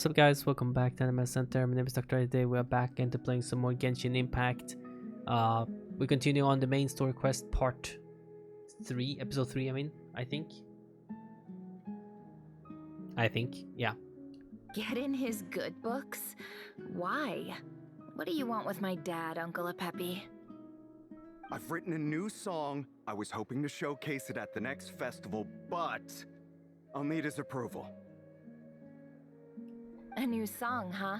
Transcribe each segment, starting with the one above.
What's up guys, welcome back to AnimeHealthcenter. My name is Dr. Today we are back into playing some more Genshin Impact. We continue on the main story quest part 3, episode 3 I think, yeah. Get in his good books? Why? What do you want with my dad, Uncle Apepi? I've written a new song. I was hoping to showcase it at the next festival, but I'll need his approval. A new song, huh?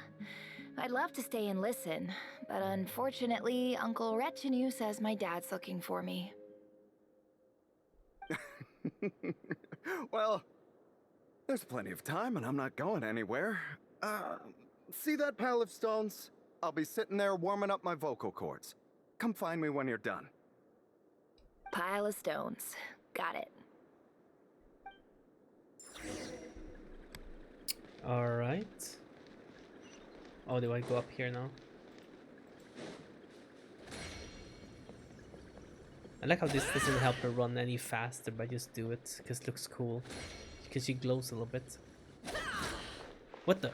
I'd love to stay and listen, but unfortunately, Uncle Retinue says my dad's looking for me. Well, there's plenty of time and I'm not going anywhere. See that pile of stones? I'll be sitting there warming up my vocal cords. Come find me when you're done. Pile of stones. Got it. Alright. Oh, do I go up here now? I like how this doesn't help her run any faster, but just do it because it looks cool. Because she glows a little bit. What the?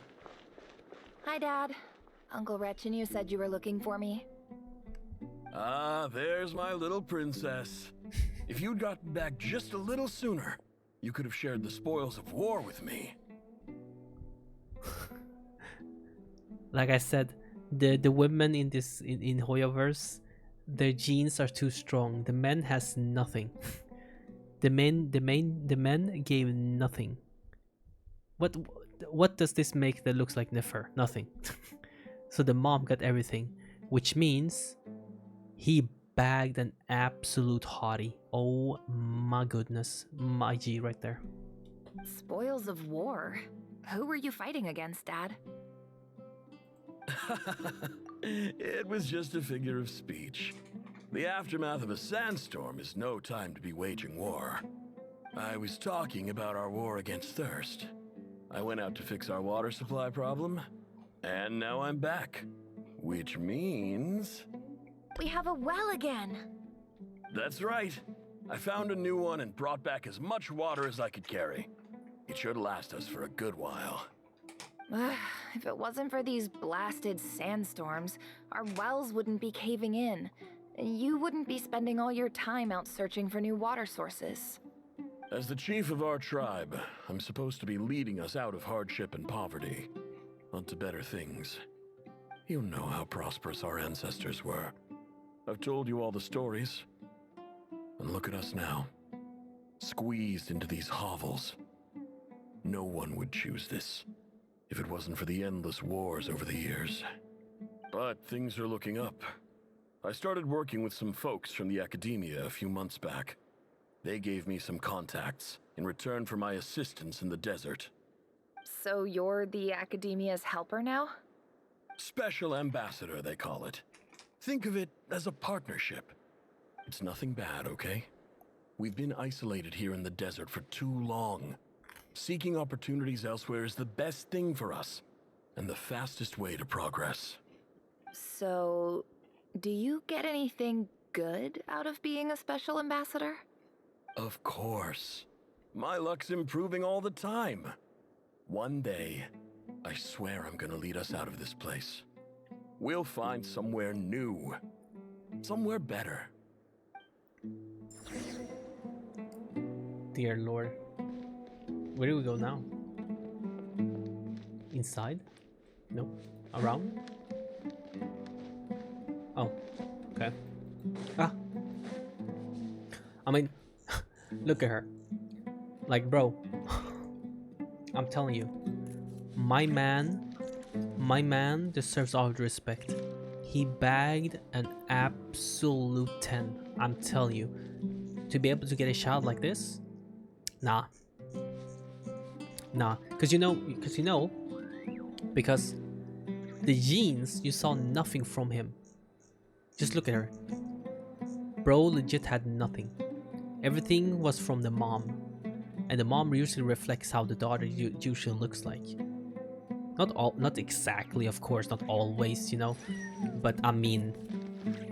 Hi, Dad. Uncle Retinue said you were looking for me. Ah, there's my little princess. If you'd gotten back just a little sooner, you could have shared the spoils of war with me. Like I said, the women in this in Hoyoverse, their genes are too strong. The men has nothing. the men gave nothing. What does this make that looks like Nefer? Nothing. So the mom got everything, which means he bagged an absolute hottie. Oh my goodness, my G right there. Spoils of war? Who were you fighting against, Dad? It was just a figure of speech. The aftermath of a sandstorm is no time to be waging war. I was talking about our war against thirst. I went out to fix our water supply problem, and now I'm back. Which means... We have a well again! That's right. I found a new one and brought back as much water as I could carry. It should last us for a good while. If it wasn't for these blasted sandstorms, our wells wouldn't be caving in. You wouldn't be spending all your time out searching for new water sources. As the chief of our tribe, I'm supposed to be leading us out of hardship and poverty, onto better things. You know how prosperous our ancestors were. I've told you all the stories. And look at us now, squeezed into these hovels. No one would choose this if it wasn't for the endless wars over the years. But things are looking up. I started working with some folks from the academia a few months back. They gave me some contacts in return for my assistance in the desert. So you're the academia's helper now? Special ambassador, they call it. Think of it as a partnership. It's nothing bad, okay? We've been isolated here in the desert for too long. Seeking opportunities elsewhere is the best thing for us, and the fastest way to progress. So, do you get anything good out of being a special ambassador? Of course. My luck's improving all the time. One day, I swear I'm gonna lead us out of this place. We'll find somewhere new. Somewhere better. Dear Lord. Where do we go now? Inside? No. Around? Oh, okay. Ah! I mean, look at her. Like, bro, I'm telling you, my man deserves all the respect. He bagged an absolute 10. I'm telling you, to be able to get a child like this, nah, because the genes, you saw nothing from him. Just look at her, bro. Legit had nothing. Everything was from the mom, and the mom usually reflects how the daughter usually looks like. Not exactly, of course, not always, but I mean,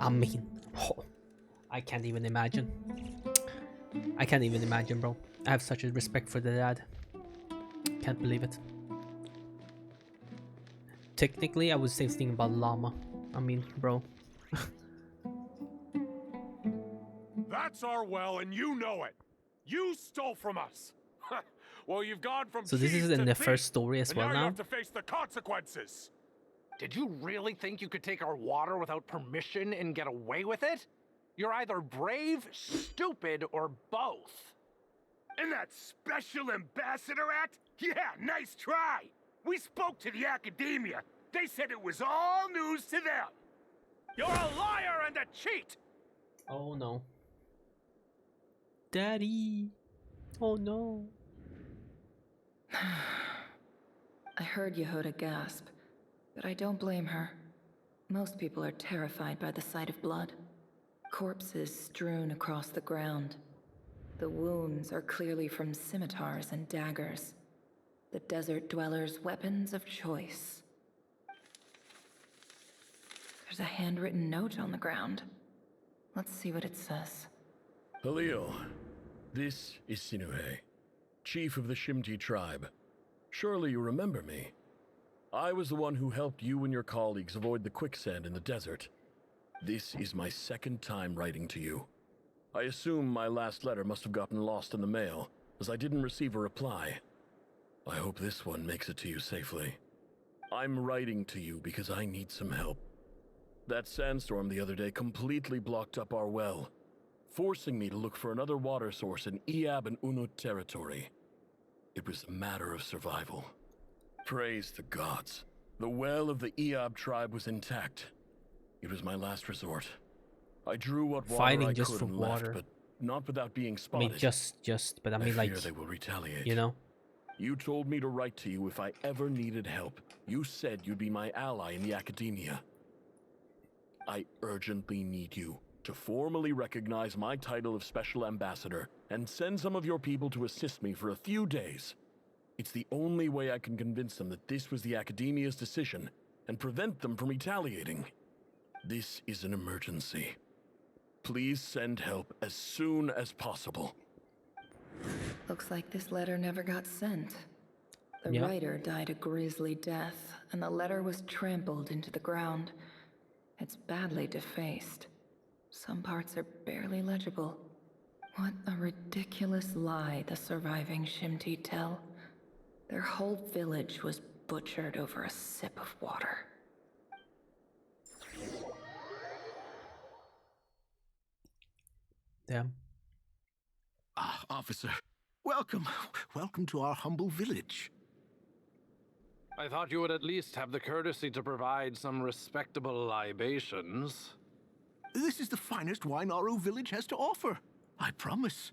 oh, I can't even imagine, bro. I have such a respect for the dad. Can't believe it. technically, I was same thing about llama. I mean, bro. That's our well, and you know it. You stole from us. Well, you've gone from So this chief is in to the thief, first story as and well now you now. have to face the consequences. Did you really think you could take our water without permission and get away with it? You're either brave, stupid, or both. And that special ambassador act? Yeah, nice try. We spoke to the academia. They said it was all news to them. You're a liar and a cheat. Oh no. Daddy. Oh no. I heard Yehuda gasp, but I don't blame her. Most people are terrified by the sight of blood. Corpses strewn across the ground. The wounds are clearly from scimitars and daggers. The desert dwellers' weapons of choice. There's a handwritten note on the ground. Let's see what it says. Halil, this is Sinuhe, chief of the Shimti tribe. Surely you remember me. I was the one who helped you and your colleagues avoid the quicksand in the desert. This is my second time writing to you. I assume my last letter must have gotten lost in the mail, as I didn't receive a reply. I hope this one makes it to you safely. I'm writing to you because I need some help. That sandstorm the other day completely blocked up our well, forcing me to look for another water source in Iab and Unut territory. It was a matter of survival. Praise the gods. The well of the Iab tribe was intact. It was my last resort. I drew what water Fighting I just could for and left, water. but not without being I spotted. mean, but I mean, like, fear they will retaliate. you know? You told me to write to you if I ever needed help. You said you'd be my ally in the academia. I urgently need you to formally recognize my title of Special Ambassador and send some of your people to assist me for a few days. It's the only way I can convince them that this was the academia's decision and prevent them from retaliating. This is an emergency. Please send help as soon as possible. Looks like this letter never got sent. The Yeah. writer died a grisly death, and the letter was trampled into the ground. It's badly defaced. Some parts are barely legible. What a ridiculous lie the surviving Shimti tell. Their whole village was butchered over a sip of water. Damn. Ah, officer. Welcome. Welcome to our humble village. I thought you would at least have the courtesy to provide some respectable libations. This is the finest wine Aru village has to offer. I promise.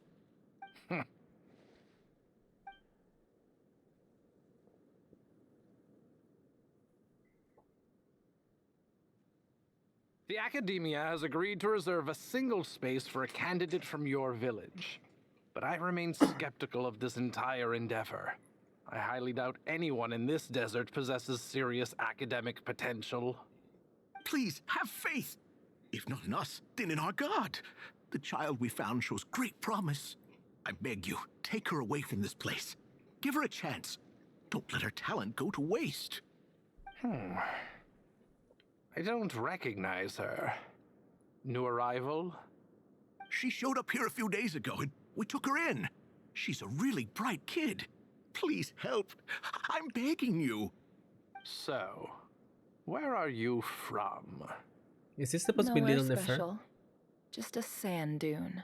The Academia has agreed to reserve a single space for a candidate from your village. But I remain skeptical of this entire endeavor. I highly doubt anyone in this desert possesses serious academic potential. Please, have faith. If not in us, then in our God. The child we found shows great promise. I beg you, take her away from this place. Give her a chance. Don't let her talent go to waste. I don't recognize her. New arrival? She showed up here a few days ago and we took her in. She's a really bright kid. Please help. I'm begging you. So, where are you from? Is this supposed to be Nowhere Little Nefer? special. Just a sand dune.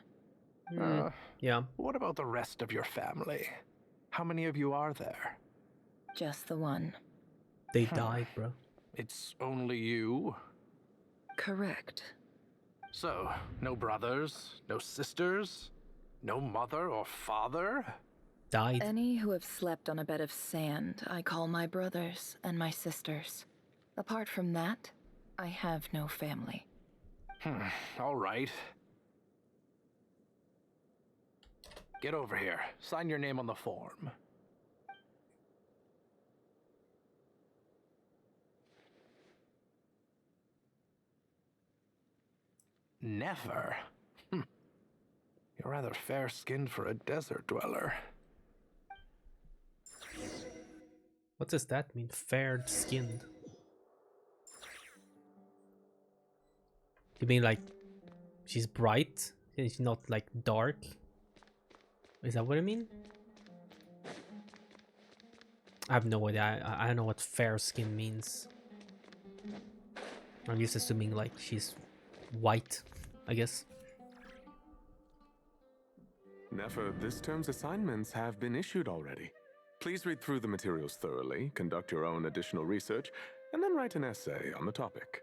Yeah. What about the rest of your family? How many of you are there? Just the one. They died, bro. It's only you? Correct. So, no brothers, no sisters, no mother or father? Died. Any who have slept on a bed of sand, I call my brothers and my sisters. Apart from that, I have no family. All right. Get over here. Sign your name on the form. Never. You're rather fair-skinned for a desert dweller. What does that mean? Fair skinned. You mean like she's bright and she's not like dark? Is that what I mean? I have no idea. I don't know what fair skin means. I'm just assuming like she's white, I guess. Nefer, this term's assignments have been issued already. Please read through the materials thoroughly, conduct your own additional research, and then write an essay on the topic.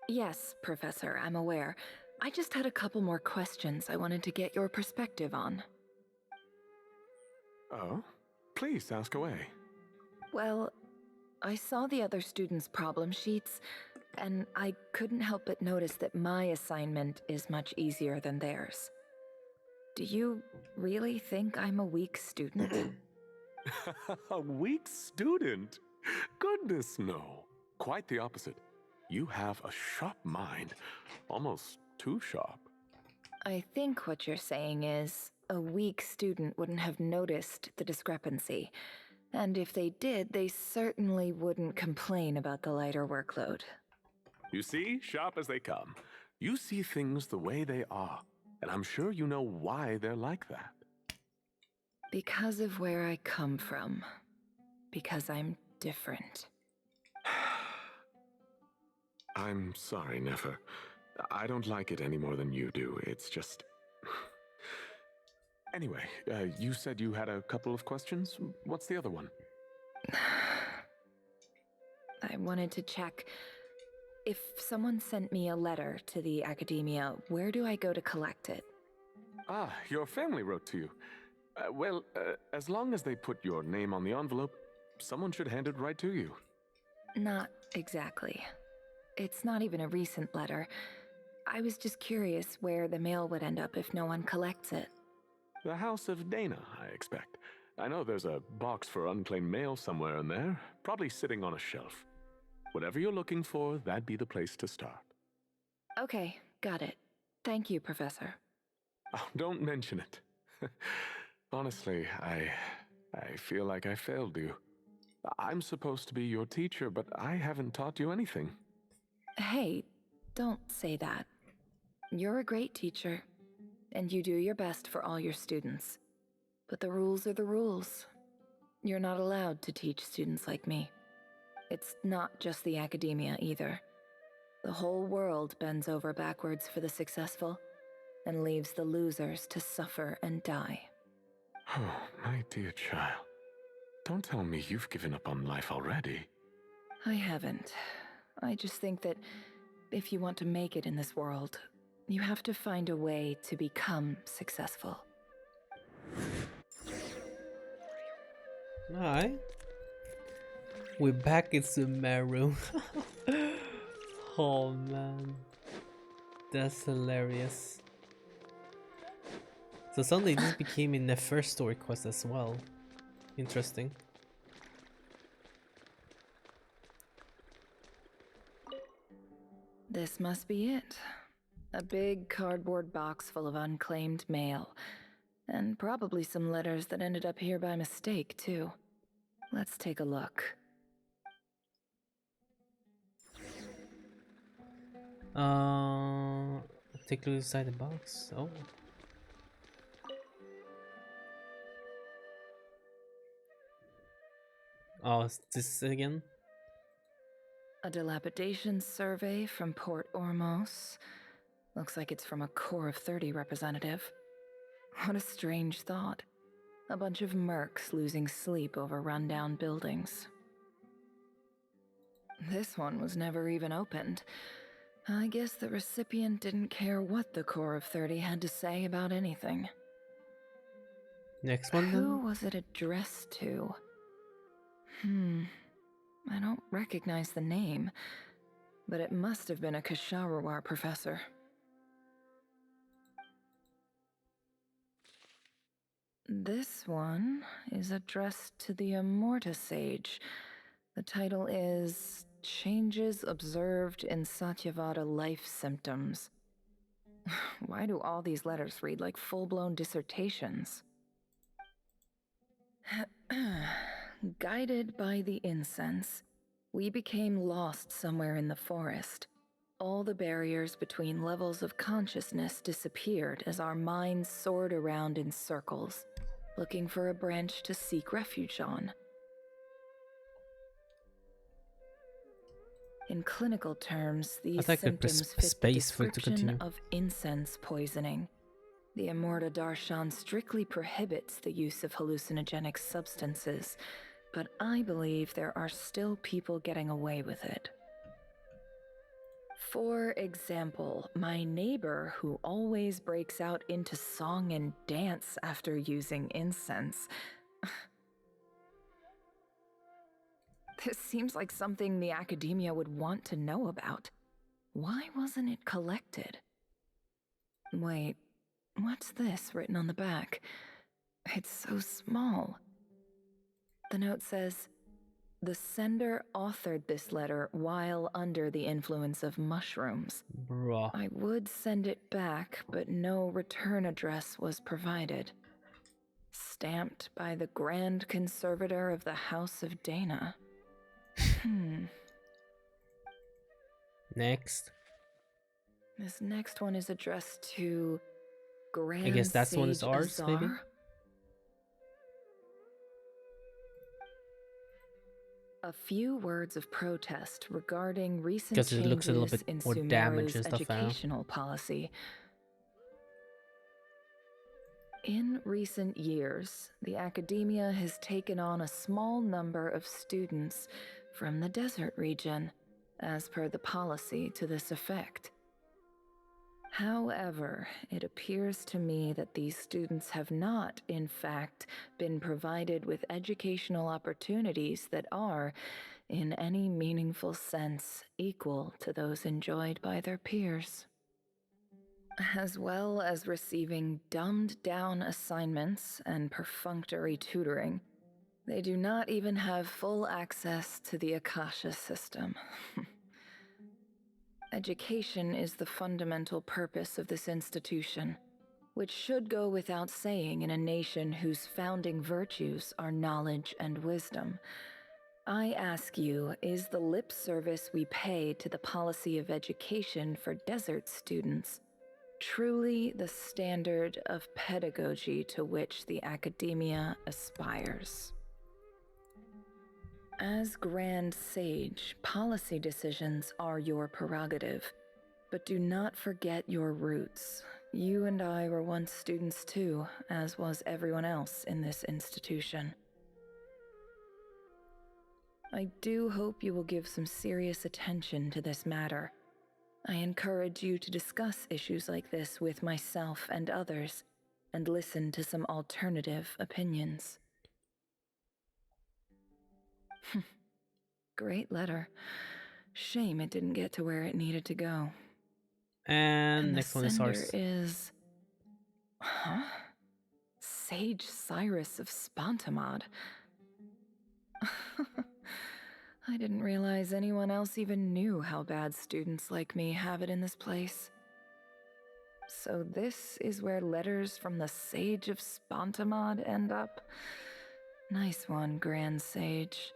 Yes, Professor, I'm aware. I just had a couple more questions I wanted to get your perspective on. Oh? Please ask away. Well, I saw the other students' problem sheets, and I couldn't help but notice that my assignment is much easier than theirs. Do you really think I'm a weak student? A weak student? Goodness, no. Quite the opposite. You have a sharp mind. Almost too sharp. I think what you're saying is a weak student wouldn't have noticed the discrepancy. And if they did, they certainly wouldn't complain about the lighter workload. You see, sharp as they come. You see things the way they are, and I'm sure you know why they're like that. Because of where I come from. Because I'm different. I'm sorry, Nefer. I don't like it any more than you do. It's just... Anyway, you said you had a couple of questions. What's the other one? I wanted to check. If someone sent me a letter to the academia, where do I go to collect it? Ah, your family wrote to you. Well, as long as they put your name on the envelope, someone should hand it right to you. Not exactly. It's not even a recent letter. I was just curious where the mail would end up if no one collects it. The House of Dana, I expect. I know there's a box for unclaimed mail somewhere in there, probably sitting on a shelf. Whatever you're looking for, that'd be the place to start. Okay, got it. Thank you, Professor. Oh, don't mention it. Honestly, I feel like I failed you. I'm supposed to be your teacher, but I haven't taught you anything. Hey, don't say that. You're a great teacher, and you do your best for all your students. But the rules are the rules. You're not allowed to teach students like me. It's not just the academia either. The whole world bends over backwards for the successful, and leaves the losers to suffer and die. Oh, my dear child. Don't tell me you've given up on life already. I haven't. I just think that if you want to make it in this world, you have to find a way to become successful. Alright. We're back in Sumeru. Oh man. That's hilarious. So suddenly this became in the first story quest as well. Interesting. This must be it. A big cardboard box full of unclaimed mail. And probably some letters that ended up here by mistake, too. Let's take a look. Take a look inside the box. Oh. Oh, is this it again? A dilapidation survey from Port Ormos. Looks like it's from a Core of 30 representative. What a strange thought. A bunch of mercs losing sleep over rundown buildings. This one was never even opened. I guess the recipient didn't care what the Core of 30 had to say about anything. Next one Who then? was it addressed to? I don't recognize the name, but it must have been a Kasharawar professor. This one is addressed to the Immorta Sage. The title is Changes Observed in Satyavada Life Symptoms. Why do all these letters read like full-blown dissertations? Guided by the incense, we became lost somewhere in the forest. all the barriers between levels of consciousness disappeared as our minds soared around in circles, looking for a branch to seek refuge on. In clinical terms, these thought I could press symptoms fit the space for it to description continue. of incense poisoning. The Amurta Darshan strictly prohibits the use of hallucinogenic substances, but I believe there are still people getting away with it. For example, my neighbor who always breaks out into song and dance after using incense. This seems like something the academia would want to know about. Why wasn't it collected? Wait, what's this written on the back? It's so small. The note says, "The sender authored this letter while under the influence of mushrooms. Bruh. I would send it back, but no return address was provided. Stamped by the Grand Conservator of the House of Dana." Next. This next one is addressed to Grand I guess that's one is Sage ours, maybe? Azar? A few words of protest regarding recent 'Cause it looks a little changes bit in more damaged Sumeru's and stuff, I know. educational policy. In recent years, the academia has taken on a small number of students from the desert region, as per the policy to this effect. However, it appears to me that these students have not, in fact, been provided with educational opportunities that are, in any meaningful sense, equal to those enjoyed by their peers. As well as receiving dumbed-down assignments and perfunctory tutoring, they do not even have full access to the Akasha system. Education is the fundamental purpose of this institution, which should go without saying in a nation whose founding virtues are knowledge and wisdom. I ask you, is the lip service we pay to the policy of education for desert students truly the standard of pedagogy to which the academia aspires? As Grand Sage, policy decisions are your prerogative, but do not forget your roots. You and I were once students too, as was everyone else in this institution. I do hope you will give some serious attention to this matter. I encourage you to discuss issues like this with myself and others, and listen to some alternative opinions. Great letter. Shame it didn't get to where it needed to go. And the next one is sender ours. is... Huh? Sage Cyrus of Spantamad. I didn't realize anyone else even knew how bad students like me have it in this place. So this is where letters from the Sage of Spantamad end up? Nice one, Grand Sage.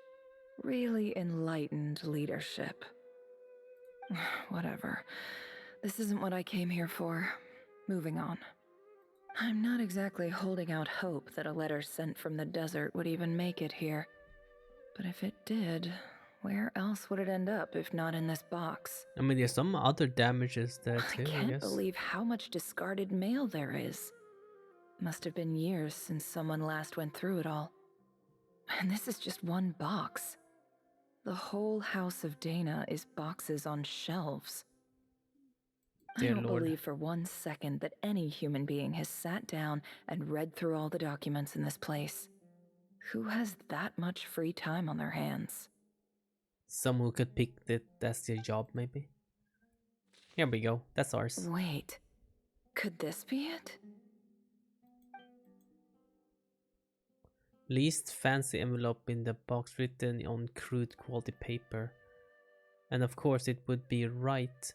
Really enlightened leadership. Whatever. This isn't what I came here for. Moving on. I'm not exactly holding out hope that a letter sent from the desert would even make it here. But if it did, where else would it end up if not in this box? I mean, there's some other damages there I too, I can't guess. believe how much discarded mail there is. Must have been years since someone last went through it all. And this is just one box. The whole House of Dana is boxes on shelves. Dear I don't Lord. believe for 1 second that any human being has sat down and read through all the documents in this place. Who has that much free time on their hands? Some who could pick that that's their job, maybe. Here we go. That's ours. Wait, could this be it? Least fancy envelope in the box written on crude quality paper. And of course it would be right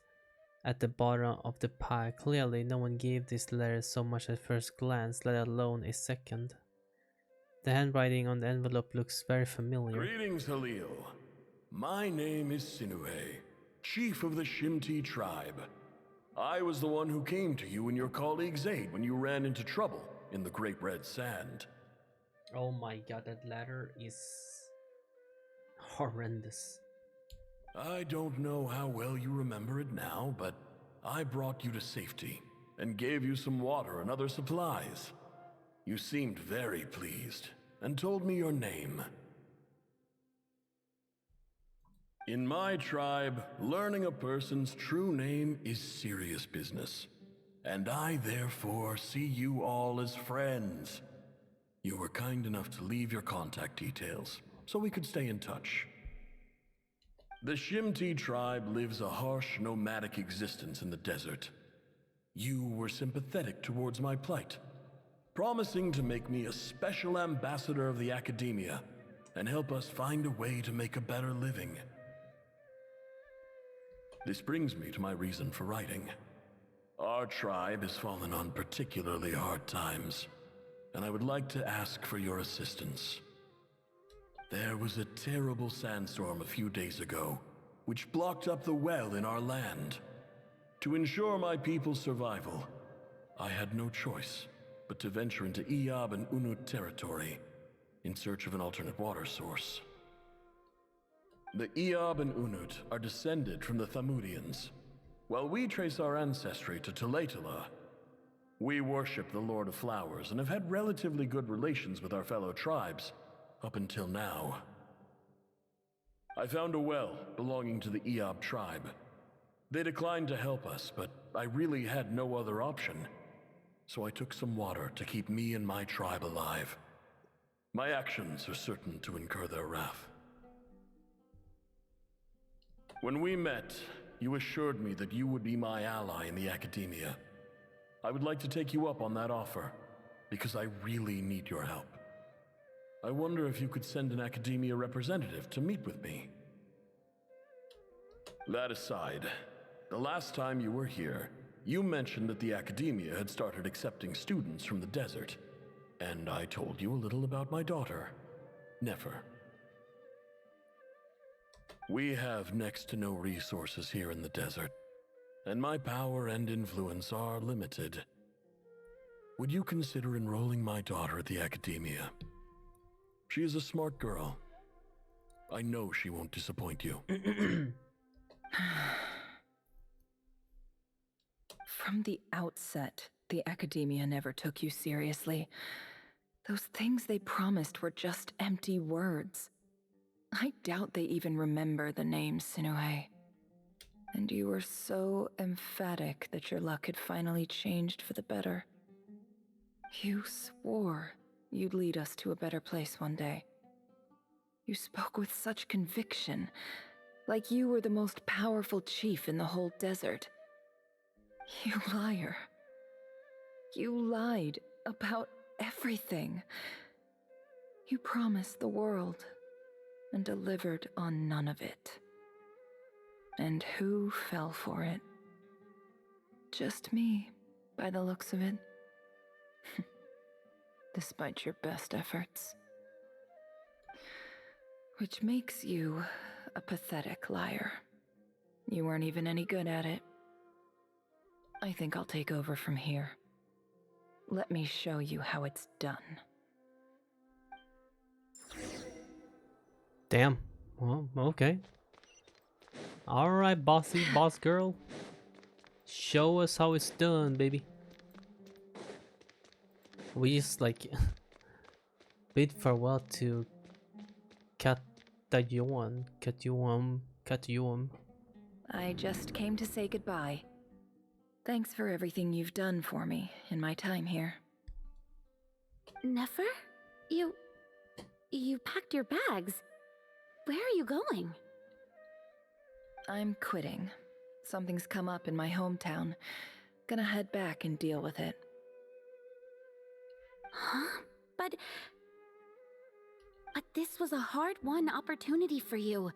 at the bottom of the pile. Clearly no one gave this letter so much at first glance, let alone a second. The handwriting on the envelope looks very familiar. Greetings, Halil. My name is Sinue. chief of the Shimti tribe. I was the one who came to you and your colleague's aid when you ran into trouble in the Great Red Sand. Oh my god, that letter is horrendous. I don't know how well you remember it now, but I brought you to safety and gave you some water and other supplies. You seemed very pleased and told me your name. In my tribe, learning a person's true name is serious business, and I therefore see you all as friends. You were kind enough to leave your contact details so we could stay in touch. The Shimti tribe lives a harsh, nomadic existence in the desert. You were sympathetic towards my plight, promising to make me a special ambassador of the academia and help us find a way to make a better living. This brings me to my reason for writing. Our tribe has fallen on particularly hard times, and I would like to ask for your assistance. There was a terrible sandstorm a few days ago, which blocked up the well in our land. To ensure my people's survival, I had no choice but to venture into Iyab and Unut territory in search of an alternate water source. The Iyab and Unut are descended from the Thamudians, while we trace our ancestry to Tulatala. We worship the Lord of Flowers and have had relatively good relations with our fellow tribes up until now. I found a well belonging to the Iyab tribe. They declined to help us, but I really had no other option, so I took some water to keep me and my tribe alive. My actions are certain to incur their wrath. When we met, you assured me that you would be my ally in the academia. I would like to take you up on that offer, because I really need your help. I wonder if you could send an academia representative to meet with me. That aside, the last time you were here, you mentioned that the academia had started accepting students from the desert, and I told you a little about my daughter, Nefer. We have next to no resources here in the desert, and my power and influence are limited. Would you consider enrolling my daughter at the academia? She is a smart girl. I know she won't disappoint you. From the outset, the academia never took you seriously. Those things they promised were just empty words. I doubt they even remember the name Sinuhe. And you were so emphatic that your luck had finally changed for the better. You swore you'd lead us to a better place one day. You spoke with such conviction, like you were the most powerful chief in the whole desert. You liar. You lied about everything. You promised the world and delivered on none of it. And who fell for it? Just me, by the looks of it. Despite your best efforts. Which makes you a pathetic liar. You weren't even any good at it. I think I'll take over from here. Let me show you how it's done. Damn. Well, okay. Alright, bossy, boss girl. Show us how it's done, baby. We just like bid farewell to Katayon. I just came to say goodbye. Thanks for everything you've done for me in my time here. Nefer? You packed your bags. Where are you going? I'm quitting. Something's come up in my hometown. Gonna head back and deal with it. Huh? But this was a hard-won opportunity for you.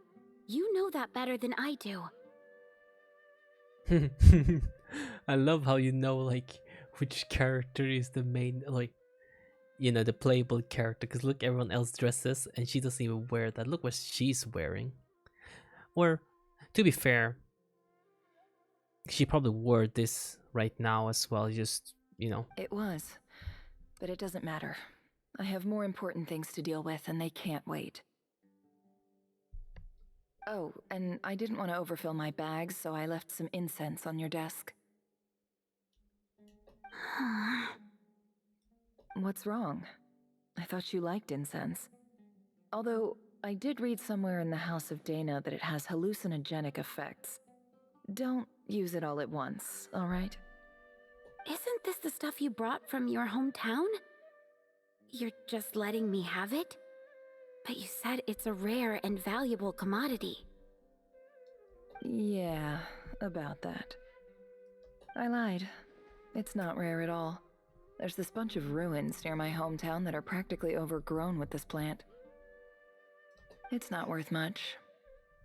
You know that better than I do. I love how you know like which character is the main, like, you know, the playable character, because look, everyone else dresses and she doesn't even wear that. Look what she's wearing. Or to be fair, She probably wore this right now as well, just, you know. It was. But it doesn't matter. I have more important things to deal with, and they can't wait. Oh, and I didn't want to overfill my bags, so I left some incense on your desk. What's wrong? I thought you liked incense. Although, I did read somewhere in the House of Dana that it has hallucinogenic effects. Don't use it all at once, alright? Isn't this the stuff you brought from your hometown? You're just letting me have it? But you said it's a rare and valuable commodity. Yeah, about that. I lied. It's not rare at all. There's this bunch of ruins near my hometown that are practically overgrown with this plant. It's not worth much.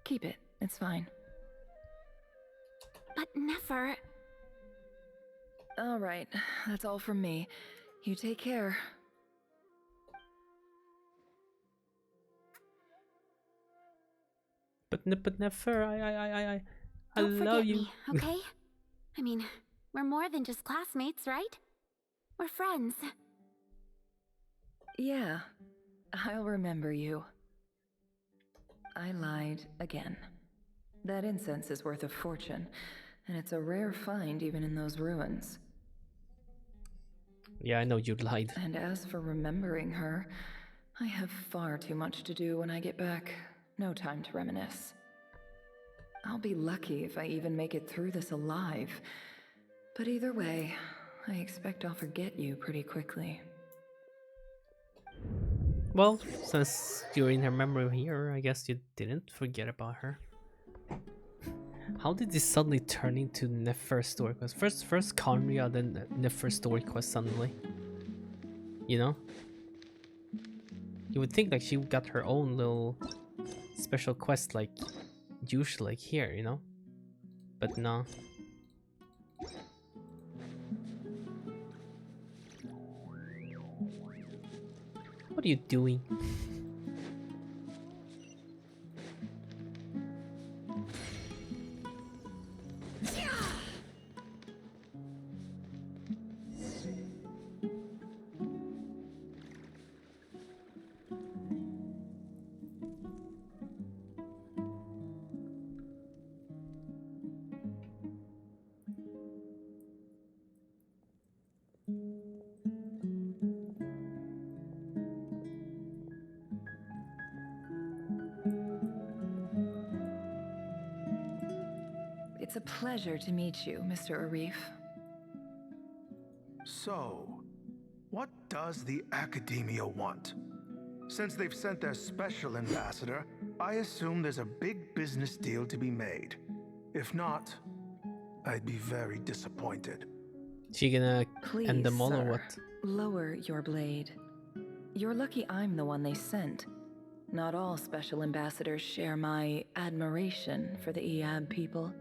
Keep it, it's fine. But never. Alright, that's all from me. You take care. But never, I Don't love forget you. me, okay? I mean, we're more than just classmates, right? We're friends. Yeah, I'll remember you. I lied again. That incense is worth a fortune, and it's a rare find even in those ruins. Yeah, I know you lied. And as for remembering her, I have far too much to do when I get back. No time to reminisce. I'll be lucky if I even make it through this alive. But either way, I expect I'll forget you pretty quickly. Well, since you're in her memory here, I guess you didn't forget about her. How did this suddenly turn into Nefer's story quest? First Conria, then Nefer's story quest suddenly. You know? You would think like she got her own little special quest like usually like here, you know? But no. What are you doing? It's a pleasure to meet you, Mr. Arif. So, what does the Academia want? Since they've sent their special ambassador, I assume there's a big business deal to be made. If not, I'd be very disappointed. She gonna Please, end them all or sir, what? lower your blade. You're lucky I'm the one they sent. Not all special ambassadors share my admiration for the Eab people.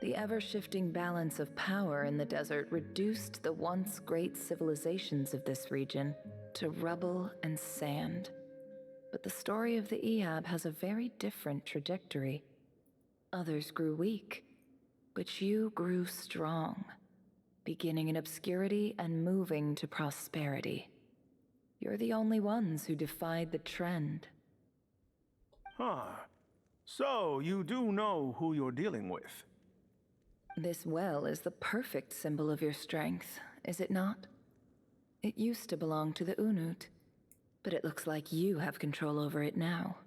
The ever-shifting balance of power in the desert reduced the once great civilizations of this region to rubble and sand. But the story of the Eab has a very different trajectory. Others grew weak, but you grew strong, beginning in obscurity and moving to prosperity. You're the only ones who defied the trend. Huh. So, you do know who you're dealing with. This well is the perfect symbol of your strength, is it not? It used to belong to the Unut, but it looks like you have control over it now.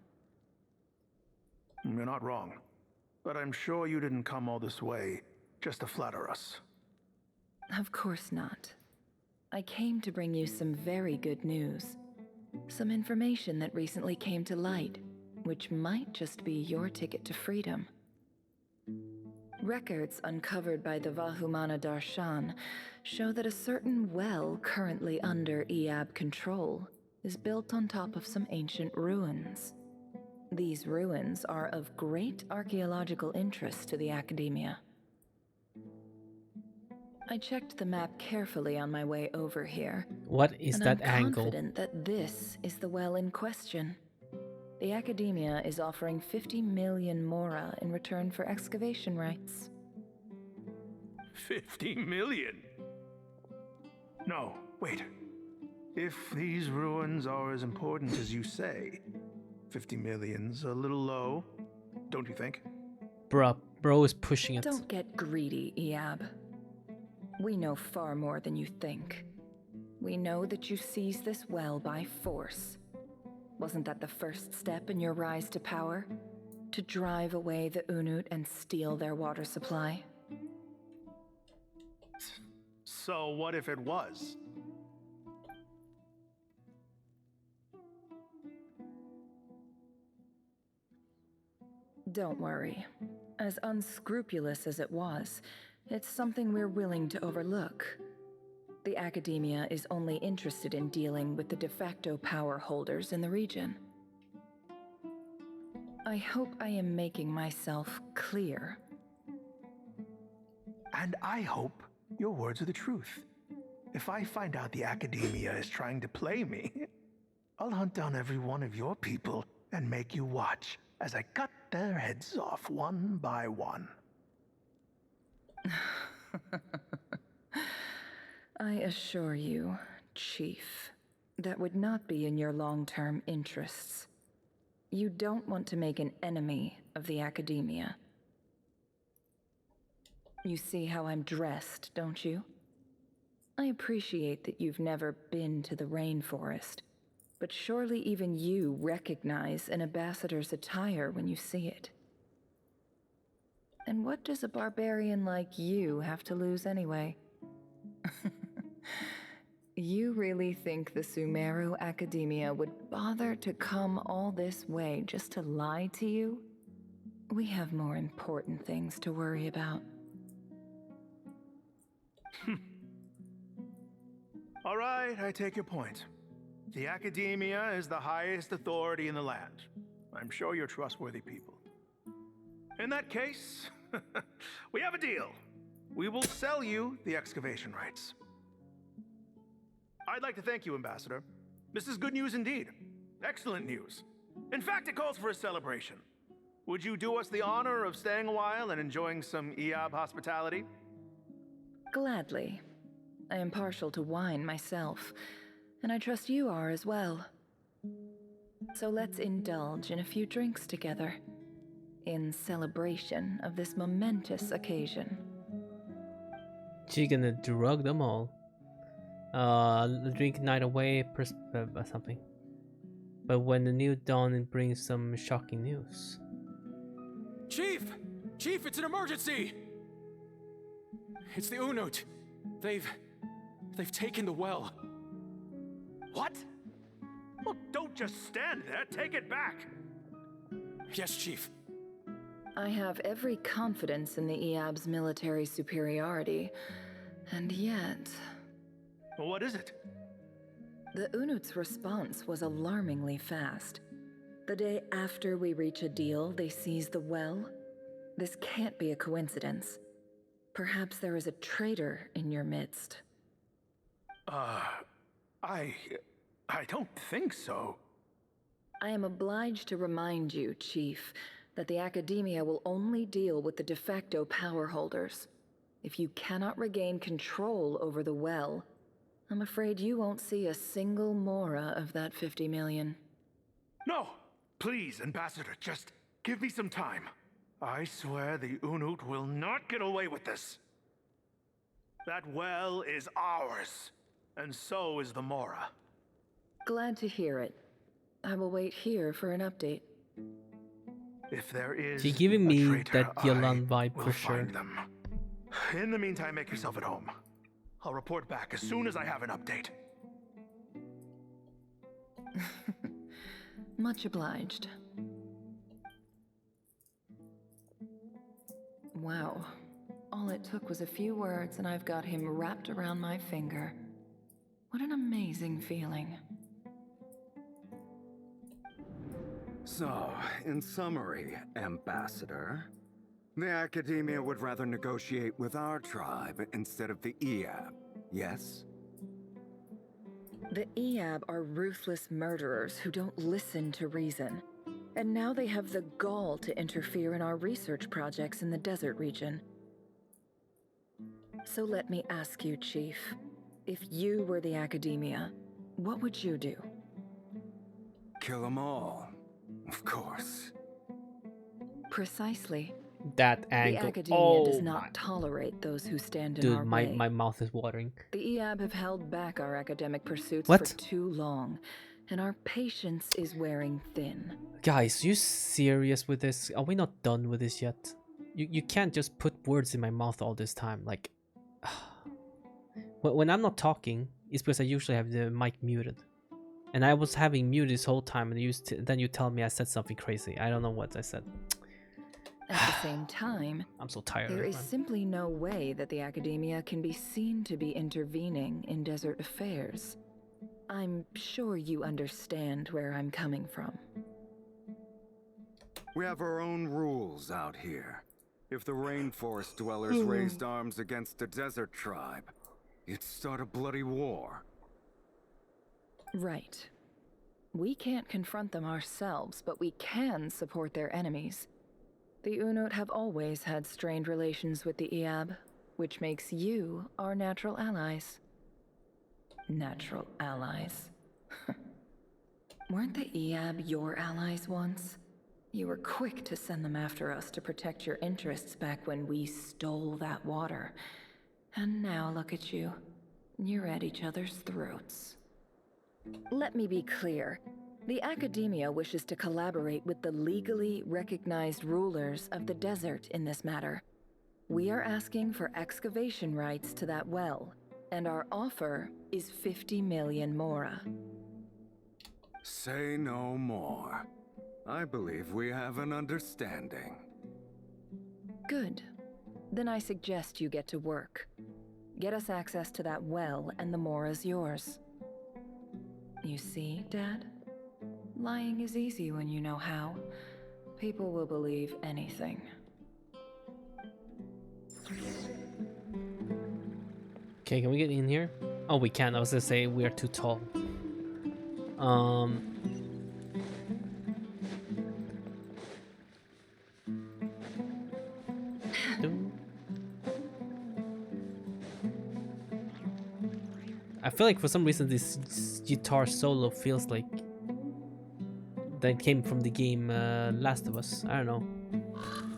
You're not wrong. But I'm sure you didn't come all this way just to flatter us. Of course not. I came to bring you some very good news. Some information that recently came to light, which might just be your ticket to freedom. Records uncovered by the Vahumana Darshan show that a certain well currently under Eab control is built on top of some ancient ruins. These ruins are of great archaeological interest to the Academia. I checked the map carefully on my way over here. What is and that I'm angle? confident that this is the well in question. The Academia is offering 50 million mora in return for excavation rights. 50 million? No, wait. If these ruins are as important as you say, 50 million's a little low, don't you think? Bro is pushing it. Don't get greedy, Eab. We know far more than you think. We know that you seized this well by force. Wasn't that the first step in your rise to power? To drive away the Unut and steal their water supply? So what if it was? Don't worry. As unscrupulous as it was, it's something we're willing to overlook. The Academia is only interested in dealing with the de facto power holders in the region. I hope I am making myself clear. And I hope your words are the truth. If I find out the Academia is trying to play me, I'll hunt down every one of your people and make you watch as I cut their heads off one by one. I assure you, Chief, that would not be in your long-term interests. You don't want to make an enemy of the Academia. You see how I'm dressed, don't you? I appreciate that you've never been to the rainforest, but surely even you recognize an ambassador's attire when you see it. And what does a barbarian like you have to lose anyway? You really think the Sumeru Academia would bother to come all this way just to lie to you? We have more important things to worry about. All right, I take your point. The Academia is the highest authority in the land. I'm sure you're trustworthy people. In that case, we have a deal. We will sell you the excavation rights. I'd like to thank you, Ambassador. This is good news indeed. Excellent news. In fact, it calls for a celebration. Would you do us the honor of staying a while and enjoying some Eab hospitality? Gladly. I am partial to wine myself, and I trust you are as well. So let's indulge in a few drinks together, in celebration of this momentous occasion. She's gonna drug them all. Drink night away, something. But when the new dawn brings some shocking news. Chief! Chief, it's an emergency! It's the Unut. They've taken the well. What? Well, don't just stand there. Take it back. Yes, Chief. I have every confidence in the Eab's military superiority, and yet... What is it? The Unut's response was alarmingly fast. The day after we reach a deal, they seize the well. This can't be a coincidence. Perhaps there is a traitor in your midst. I don't think so. I am obliged to remind you, Chief, that the Academia will only deal with the de facto power holders. If you cannot regain control over the well, I'm afraid you won't see a single mora of that 50 million. No! Please, Ambassador, just give me some time. I swear the Unut will not get away with this. That well is ours, and so is the mora. Glad to hear it. I will wait here for an update. If there is She's giving me traitor, that Yolan vibe will for sure. find them. In the meantime, make yourself at home. I'll report back as soon as I have an update. Much obliged. Wow. All it took was a few words and I've got him wrapped around my finger. What an amazing feeling. So, in summary, Ambassador, the Academia would rather negotiate with our tribe instead of the Eab, yes? The Eab are ruthless murderers who don't listen to reason. And now they have the gall to interfere in our research projects in the desert region. So let me ask you, Chief. If you were the academia, what would you do? Kill them all. Of course. Precisely. That The angle. academia does Oh my. not tolerate those who stand in Dude, our my way. mouth is watering. The EAB have held back our academic pursuits What? for too long, and our patience is wearing thin. Guys, you serious with this? Are we not done with this yet? You can't just put words in my mouth all this time. Like, when I'm not talking, it's because I usually have the mic muted. And I was having mute this whole time, and then you tell me I said something crazy. I don't know what I said. At the same time, I'm so tired there of it, is man. simply no way that the academia can be seen to be intervening in desert affairs. I'm sure you understand where I'm coming from. We have our own rules out here. If the rainforest dwellers raised arms against a desert tribe, it'd start a bloody war. Right. We can't confront them ourselves, but we can support their enemies. The Unut have always had strained relations with the EAB, which makes you our natural allies. Natural allies. Weren't the EAB your allies once? You were quick to send them after us to protect your interests back when we stole that water. And now look at you. You're at each other's throats. Let me be clear. The academia wishes to collaborate with the legally recognized rulers of the desert in this matter. We are asking for excavation rights to that well, and our offer is 50 million mora. Say no more. I believe we have an understanding. Good. Then I suggest you get to work. Get us access to that well, and the mora's yours. You see, Dad? Lying is easy when you know how. People will believe anything. Okay, can we get in here? Oh, we can. I was gonna say we are too tall. I feel like for some reason this guitar solo feels like that came from the game Last of Us. I don't know.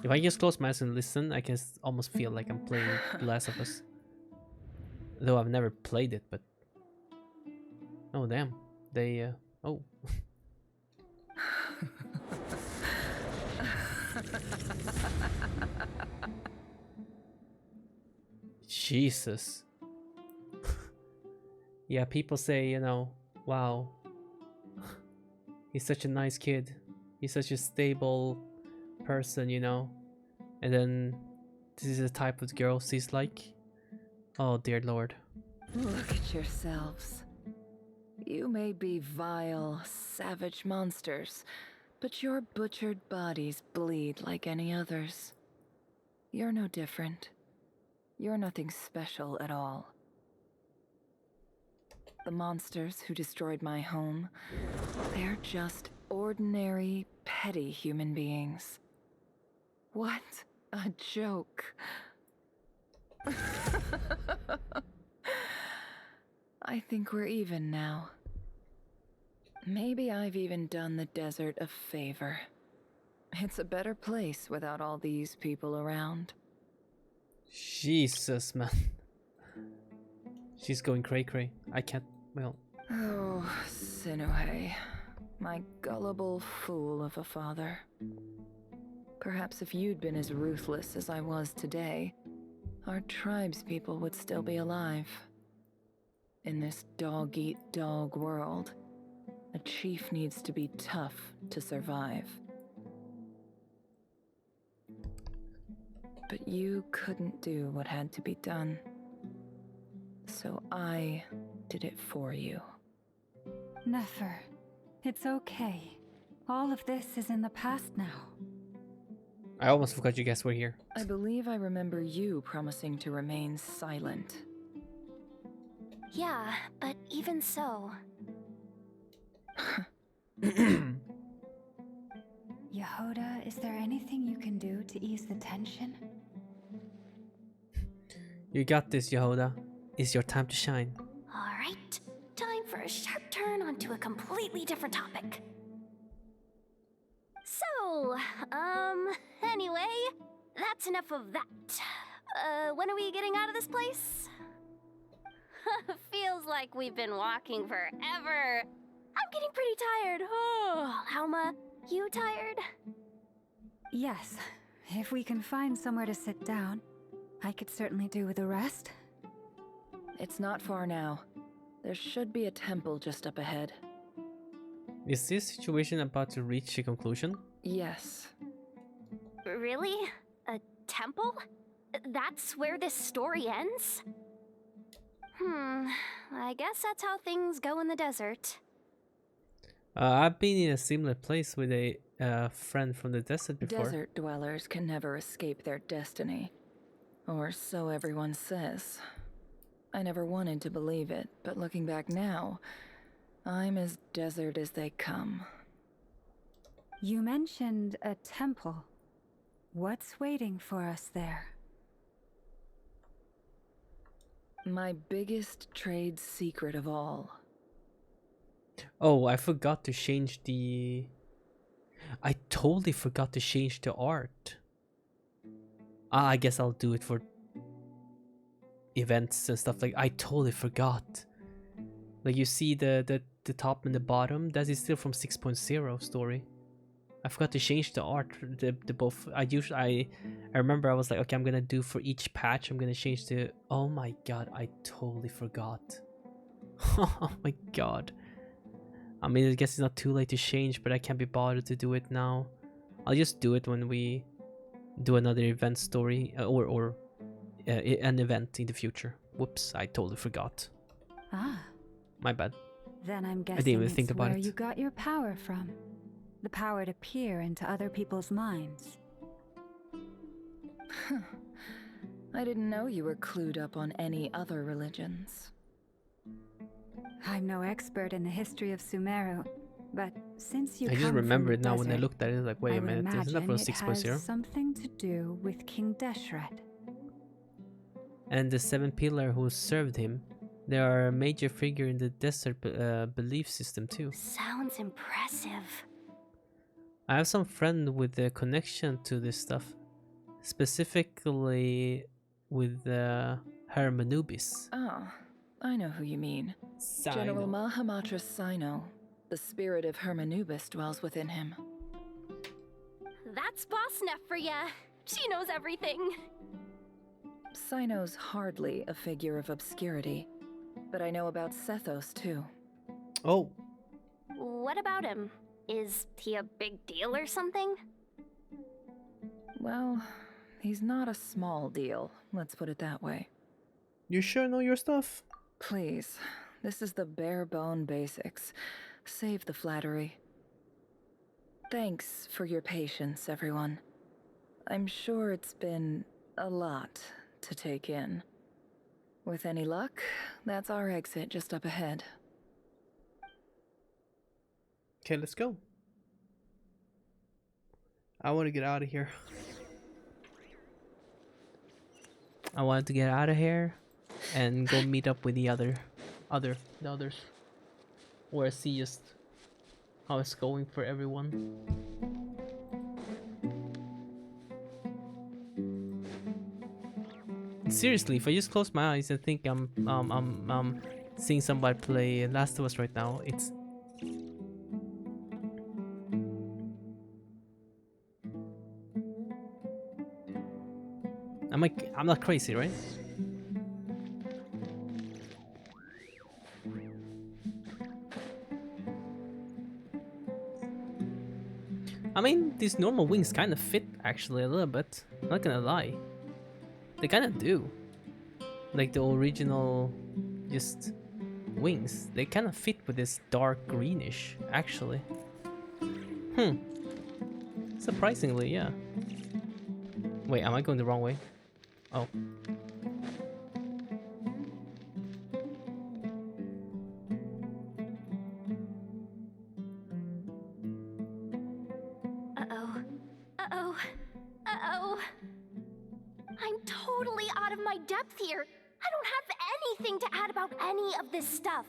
If I just close my eyes and listen, I can almost feel like I'm playing The Last of Us. Though I've never played it, but... Oh, damn. They, oh. Jesus. Yeah, people say, you know, wow. He's such a nice kid. He's such a stable person, you know. And then this is the type of girls he's like. Oh dear lord. Look at yourselves. You may be vile, savage monsters, but your butchered bodies bleed like any others. You're no different. You're nothing special at all. The monsters who destroyed my home, they're just ordinary, petty human beings. What a joke. I think we're even now. Maybe I've even done the desert a favor. It's a better place without all these people around. Jesus, man. She's going cray-cray. I can't, well... Oh, Sinuhe. My gullible fool of a father. Perhaps if you'd been as ruthless as I was today, our tribespeople would still be alive. In this dog-eat-dog world, a chief needs to be tough to survive. But you couldn't do what had to be done. So I did it for you. Nefer, it's okay. All of this is in the past now. I almost forgot you guys were here. I believe I remember you promising to remain silent. Yeah, but even Yehoda, is there anything you can do to ease the tension? You got this, Yehoda. It's your time to shine. Alright, time for a sharp turn onto a completely different topic. So, anyway, that's enough of that. When are we getting out of this place? Feels like we've been walking forever. I'm getting pretty tired. Oh, Alma, you tired? Yes. If we can find somewhere to sit down, I could certainly do with a rest. It's not far now. There should be a temple just up ahead. Is this situation about to reach a conclusion? Yes. Really? A temple? That's where this story ends? I guess that's how things go in the desert. I've been in a similar place with a friend from the desert before. Desert dwellers can never escape their destiny. Or so everyone says. I never wanted to believe it, but looking back now, I'm as desert as they come. You mentioned a temple. What's waiting for us there? My biggest trade secret of all. Oh, I forgot to change the... I totally forgot to change the art. I guess I'll do it for events and stuff like. I totally forgot. Like you see the top and the bottom, that is still from 6.0 story. I forgot to change the art. The both. I remember I was like, okay, I'm gonna do for each patch. I'm gonna change the. Oh my god, I totally forgot. Oh my god. I mean, I guess it's not too late to change, but I can't be bothered to do it now. I'll just do it when we do another event story or an event in the future. Whoops, I totally forgot. Ah. My bad. Then I'm I didn't guessing even it's think about where it. you got your power from. The power to peer into other people's minds. I didn't know you were clued up on any other religions. I'm no expert in the history of Sumeru, but since you I just come remember from it the now when I desert, looked at it. Like, wait I a would minute, isn't that imagine from it has 6.0? something to do with King Deshret. And the seven pillar who served him, they are a major figure in the desert belief system too. Sounds impressive. I have some friend with a connection to this stuff, specifically with Hermanubis. Oh, I know who you mean. General Mahamatra Sino. The spirit of Hermanubis dwells within him. That's Boss Neff for ya. She knows everything. Sino's hardly a figure of obscurity, but I know about Sethos too. Oh. What about him? Is he a big deal or something? Well, he's not a small deal, let's put it that way. You sure know your stuff? Please, this is the bare bone basics. Save the flattery. Thanks for your patience, everyone. I'm sure it's been a lot to take in. With any luck, that's our exit just up ahead. Okay, let's go. I want to get out of here. I wanted to get out of here and go meet up with the others. Or see just how it's going for everyone. Seriously, if I just close my eyes and think I'm seeing somebody play Last of Us right now, it's I'm not crazy, right? I mean, these normal wings kind of fit actually a little bit. Not gonna lie, they kind of do. Like the original, just wings. They kind of fit with this dark greenish, actually. Surprisingly, yeah. Wait, am I going the wrong way? Oh. Uh-oh. Oh. I'm totally out of my depth here. I don't have anything to add about any of this stuff.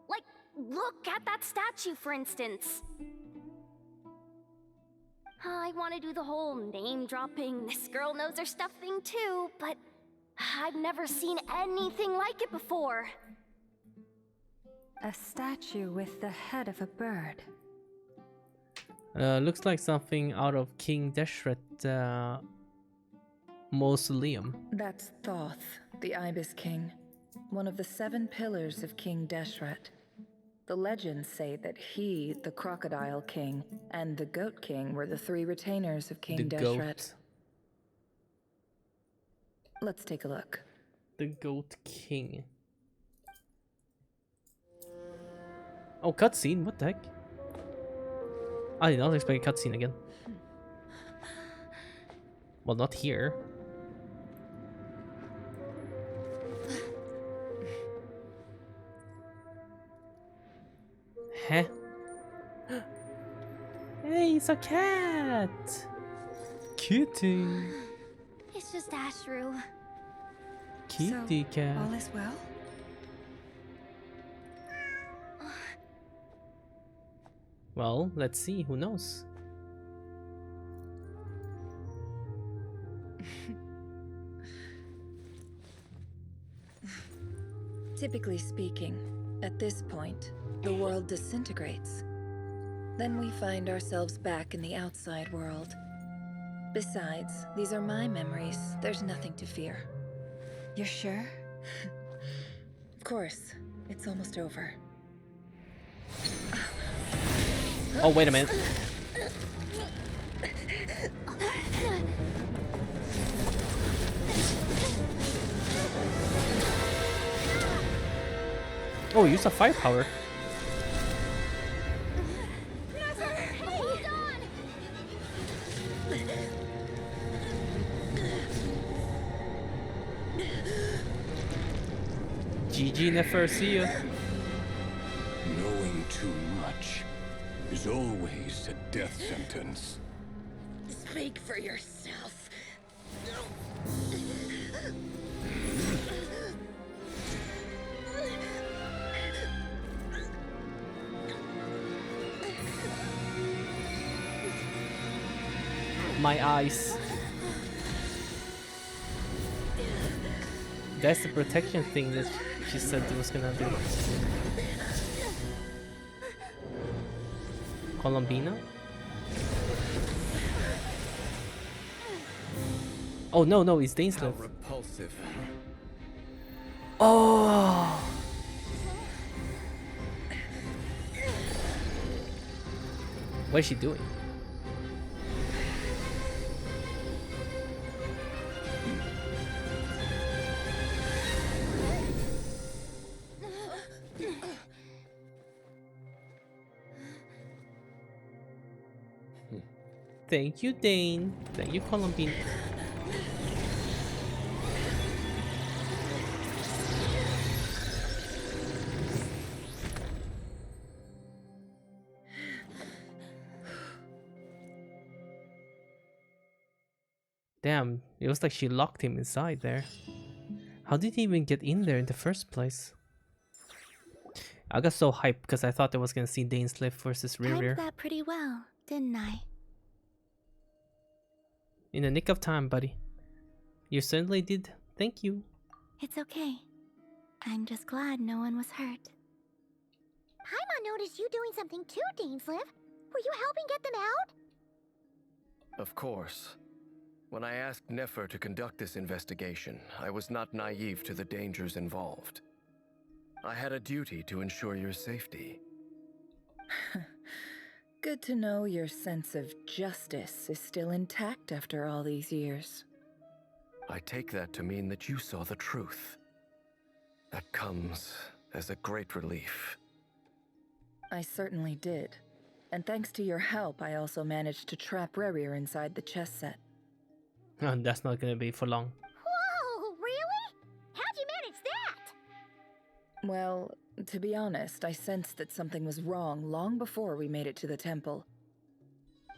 Like, look at that statue, for instance. I want to do the whole name-dropping, this girl knows her stuff thing too, but I've never seen anything like it before. A statue with the head of a bird. Looks like something out of King Deshret mausoleum. That's Thoth, the Ibis King, one of the 7 pillars of King Deshret. The legends say that he, the Crocodile King, and the Goat King were the 3 retainers of King Deshret. Goat. Let's take a look. The Goat King. Oh, cutscene? What the heck? I did not expect a cutscene again. Well, not here. Huh? Hey, it's a cat! Kitty! It's just Ashru. Kitty cat. All is well? Well, let's see. Who knows? Typically speaking, at this point, the world disintegrates. Then we find ourselves back in the outside world. Besides, these are my memories. There's nothing to fear. You're sure? Of course. It's almost over. Oh, wait a minute. Oh, use a firepower. GG, never see you. Knowing too much is always a death sentence. Speak for yourself. My eyes. That's the protection thing that she said it was gonna do. Columbina? Oh no, no, it's Dainsleif. Repulsive. Oh! What is she doing? Thank you, Dane. Thank you, Columbine. Damn, it was like she locked him inside there. How did he even get in there in the first place? I got so hyped because I thought I was gonna see Dainsleif versus Timed Rear. that pretty well, didn't I? In the nick of time, buddy. You certainly did. Thank you. It's okay. I'm just glad no one was hurt. Paimon noticed you doing something too, Dainsleif. Were you helping get them out? Of course. When I asked Nefer to conduct this investigation, I was not naive to the dangers involved. I had a duty to ensure your safety. Good to know your sense of justice is still intact after all these years. I take that to mean that you saw the truth. That comes as a great relief. I certainly did. And thanks to your help, I also managed to trap Rerir inside the chess set. That's not gonna be for long. Whoa, really? How'd you manage that? Well, to be honest, I sensed that something was wrong long before we made it to the temple.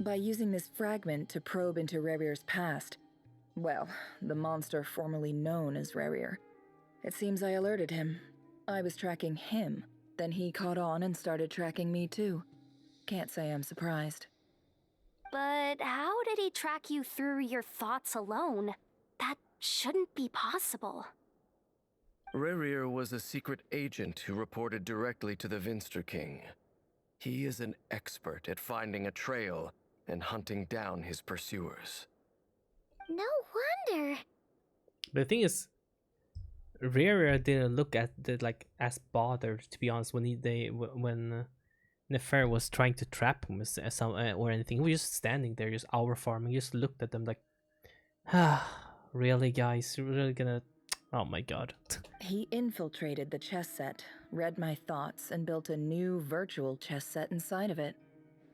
By using this fragment to probe into Rerir's past, Well, the monster formerly known as Rarier. It seems I alerted him. I was tracking him, then he caught on and started tracking me too. Can't say I'm surprised. But how did he track you through your thoughts alone? That shouldn't be possible. Rarier was a secret agent who reported directly to the Vinster King. He is an expert at finding a trail and hunting down his pursuers. No wonder. The thing is, Rara didn't look at the like as bothered, to be honest, when Nefer was trying to trap him or anything. He was just standing there, just hour farming. He just looked at them like, ah, really, guys, you're really gonna? Oh my god. He infiltrated the chess set, read my thoughts, and built a new virtual chess set inside of it.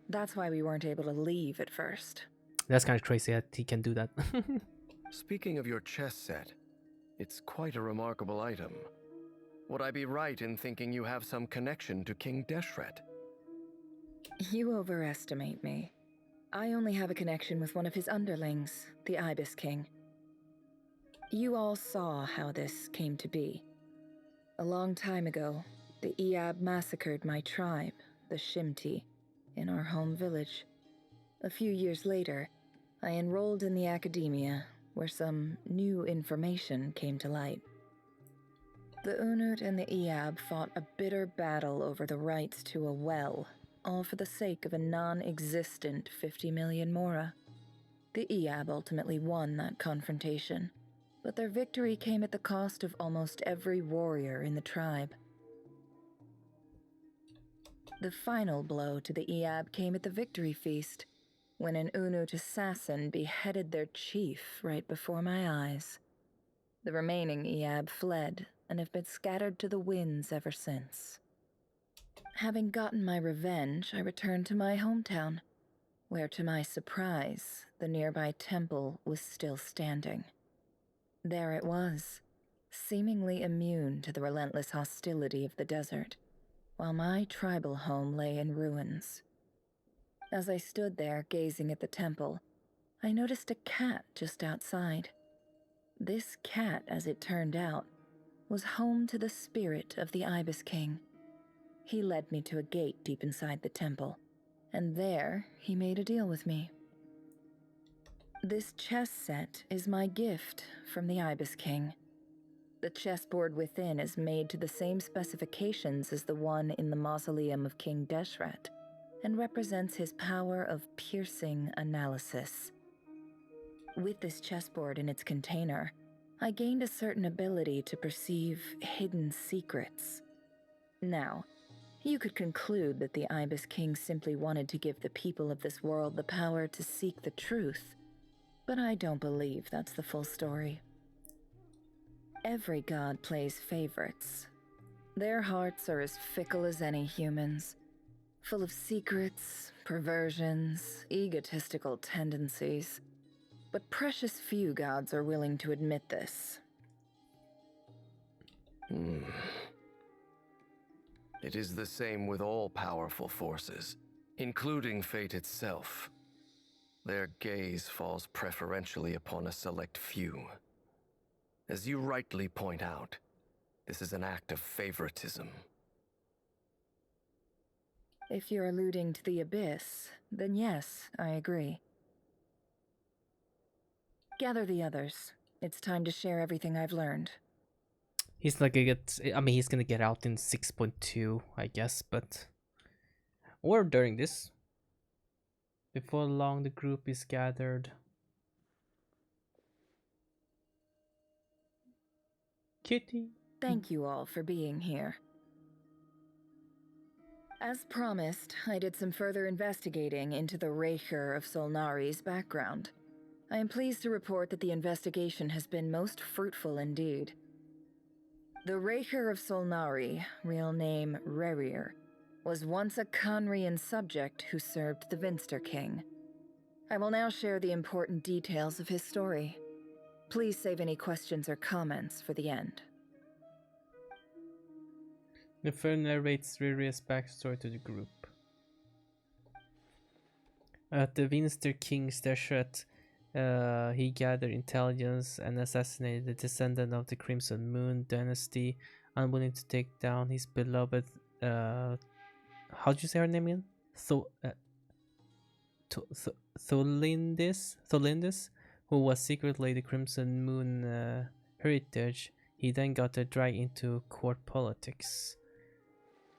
That's why we weren't able to leave at first. That's kind of crazy that he can do that. Speaking of your chess set, it's quite a remarkable item. Would I be right in thinking you have some connection to King Deshret? You overestimate me. I only have a connection with one of his underlings, the Ibis King. You all saw how this came to be. A long time ago, the Eab massacred my tribe, the Shimti, in our home village. A few years later, I enrolled in the academia, where some new information came to light. The Unut and the Eab fought a bitter battle over the rights to a well, all for the sake of a non-existent 50 million Mora. The Eab ultimately won that confrontation, but their victory came at the cost of almost every warrior in the tribe. The final blow to the Eab came at the victory feast, when an Unut assassin beheaded their chief right before my eyes. The remaining Eab fled and have been scattered to the winds ever since. Having gotten my revenge, I returned to my hometown, where to my surprise, the nearby temple was still standing. There it was, seemingly immune to the relentless hostility of the desert, while my tribal home lay in ruins. As I stood there gazing at the temple, I noticed a cat just outside. This cat, as it turned out, was home to the spirit of the Ibis King. He led me to a gate deep inside the temple, and there he made a deal with me. This chess set is my gift from the Ibis King. The chessboard within is made to the same specifications as the one in the mausoleum of King Deshret, and represents his power of piercing analysis. With this chessboard in its container, I gained a certain ability to perceive hidden secrets. Now, you could conclude that the Ibis King simply wanted to give the people of this world the power to seek the truth, but I don't believe that's the full story. Every god plays favorites. Their hearts are as fickle as any human's, full of secrets, perversions, egotistical tendencies. But precious few gods are willing to admit this. It is the same with all powerful forces, including fate itself. Their gaze falls preferentially upon a select few. As you rightly point out, this is an act of favoritism. If you're alluding to the Abyss, then yes, I agree. Gather the others. It's time to share everything I've learned. He's gonna get out in 6.2, I guess, but or during this. Before long, the group is gathered. Kitty. Thank you all for being here. As promised, I did some further investigating into the Raker of Solnari's background. I am pleased to report that the investigation has been most fruitful indeed. The Raker of Solnari, real name Rarier, was once a Conrian subject who served the Vinster King. I will now share the important details of his story. Please save any questions or comments for the end. Nefer narrates Riria's backstory to the group. At the Vinster King's Deshret, He gathered intelligence and assassinated the descendant of the Crimson Moon dynasty, unwilling to take down his beloved. How'd you say her name again? Tholindis, who was secretly the Crimson Moon heritage. He then got dragged into court politics.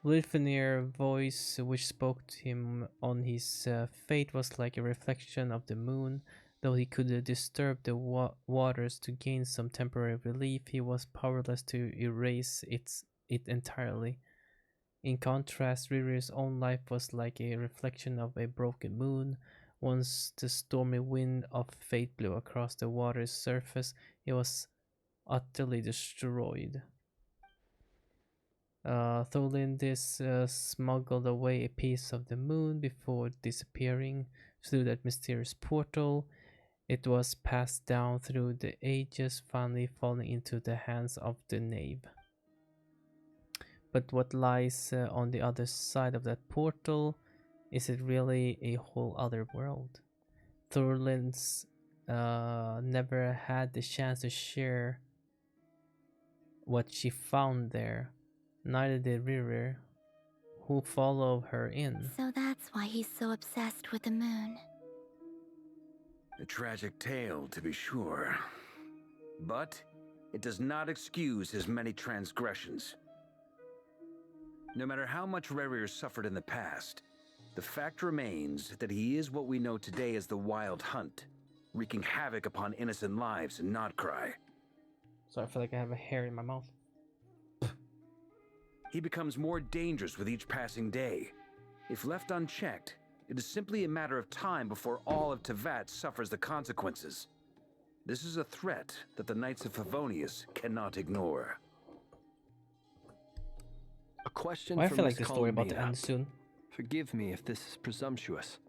Lilfenir's voice, which spoke to him on his fate, was like a reflection of the moon. Though he could disturb the waters to gain some temporary relief, he was powerless to erase it entirely. In contrast, Riri's own life was like a reflection of a broken moon. Once the stormy wind of fate blew across the water's surface, it was utterly destroyed. Tholindis smuggled away a piece of the moon before disappearing through that mysterious portal. It was passed down through the ages, finally falling into the hands of the knave. But what lies on the other side of that portal? Is it really a whole other world? Thorlins never had the chance to share what she found there. Neither did Ririr, who followed her in. So that's why he's so obsessed with the moon. A tragic tale, to be sure. But it does not excuse his many transgressions. No matter how much Rerir suffered in the past, the fact remains that he is what we know today as the Wild Hunt, wreaking havoc upon innocent lives in Nodcry. Sorry, I feel like I have a hair in my mouth. He becomes more dangerous with each passing day. If left unchecked, it is simply a matter of time before all of Tevat suffers the consequences. This is a threat that the Knights of Favonius cannot ignore. A question I from feel Miss like the story about to Columbina. end soon. Forgive me if this is presumptuous,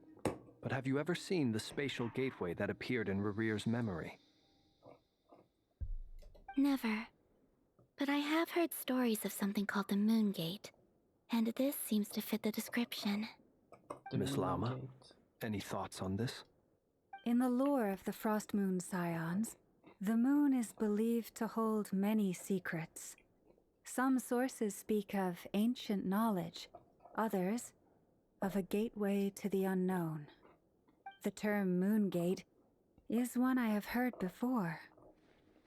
but have you ever seen the spatial gateway that appeared in Rerir's memory? Never. But I have heard stories of something called the Moon Gate, and this seems to fit the description. Miss Lama, any thoughts on this? In the lore of the Frost Moon Scions, the moon is believed to hold many secrets. Some sources speak of ancient knowledge, others of a gateway to the unknown. The term Moon Gate is one I have heard before.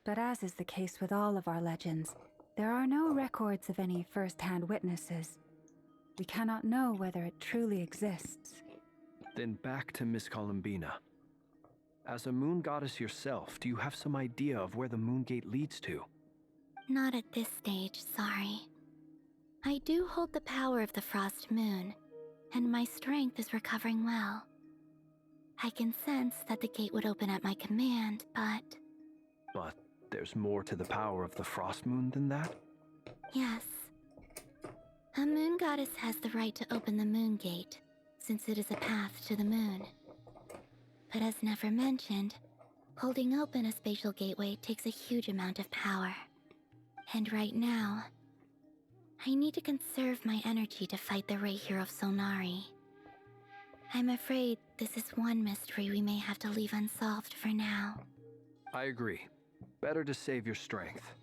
But as is the case with all of our legends, there are no records of any first-hand witnesses. We cannot know whether it truly exists. Then back to Miss Columbina. As a moon goddess yourself, do you have some idea of where the Moon Gate leads to? Not at this stage, sorry. I do hold the power of the Frost Moon, and my strength is recovering well. I can sense that the gate would open at my command, but... But there's more to the power of the Frost Moon than that? Yes. A moon goddess has the right to open the Moon Gate, since it is a path to the moon. But as Nefer mentioned, holding open a spatial gateway takes a huge amount of power. And right now, I need to conserve my energy to fight the Rahier of Solnari. I'm afraid this is one mystery we may have to leave unsolved for now. I agree. Better to save your strength.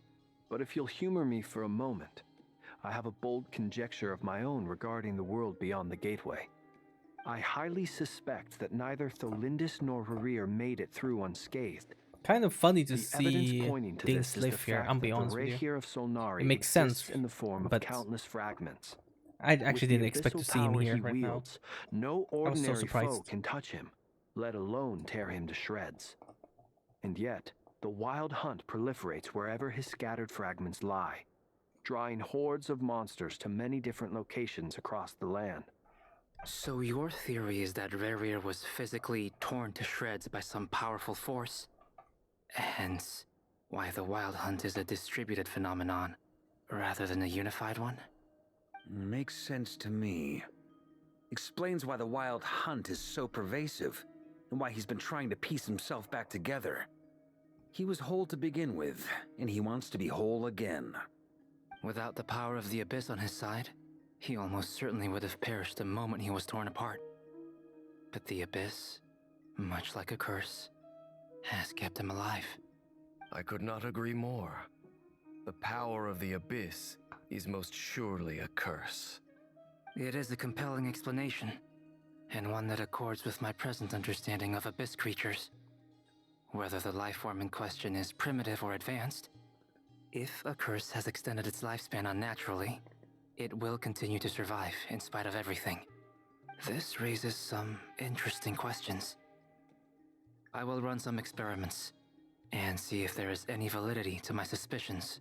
But if you'll humor me for a moment, I have a bold conjecture of my own regarding the world beyond the gateway. I highly suspect that neither Tholindis nor Rerir made it through unscathed. Kind of funny to The see evidence pointing to things this is the live here. fact I'm that be the honest with you. Rahier of Solnari It makes exists sense, in the form of but countless fragments. I actually With the didn't expect to abyssal see him power here he right now. wields, no I was so ordinary foe surprised. can touch him, let alone tear him to shreds. And yet, the Wild Hunt proliferates wherever his scattered fragments lie, drawing hordes of monsters to many different locations across the land. So your theory is that Rerir was physically torn to shreds by some powerful force? Hence, why the Wild Hunt is a distributed phenomenon, rather than a unified one? Makes sense to me. Explains why the Wild Hunt is so pervasive, and why he's been trying to piece himself back together. He was whole to begin with, and he wants to be whole again. Without the power of the Abyss on his side, he almost certainly would have perished the moment he was torn apart. But the Abyss, much like a curse, has kept him alive. I could not agree more. The power of the Abyss is most surely a curse. It is a compelling explanation, and one that accords with my present understanding of Abyss creatures. Whether the life form in question is primitive or advanced, if a curse has extended its lifespan unnaturally, it will continue to survive in spite of everything. This raises some interesting questions. I will run some experiments and see if there is any validity to my suspicions.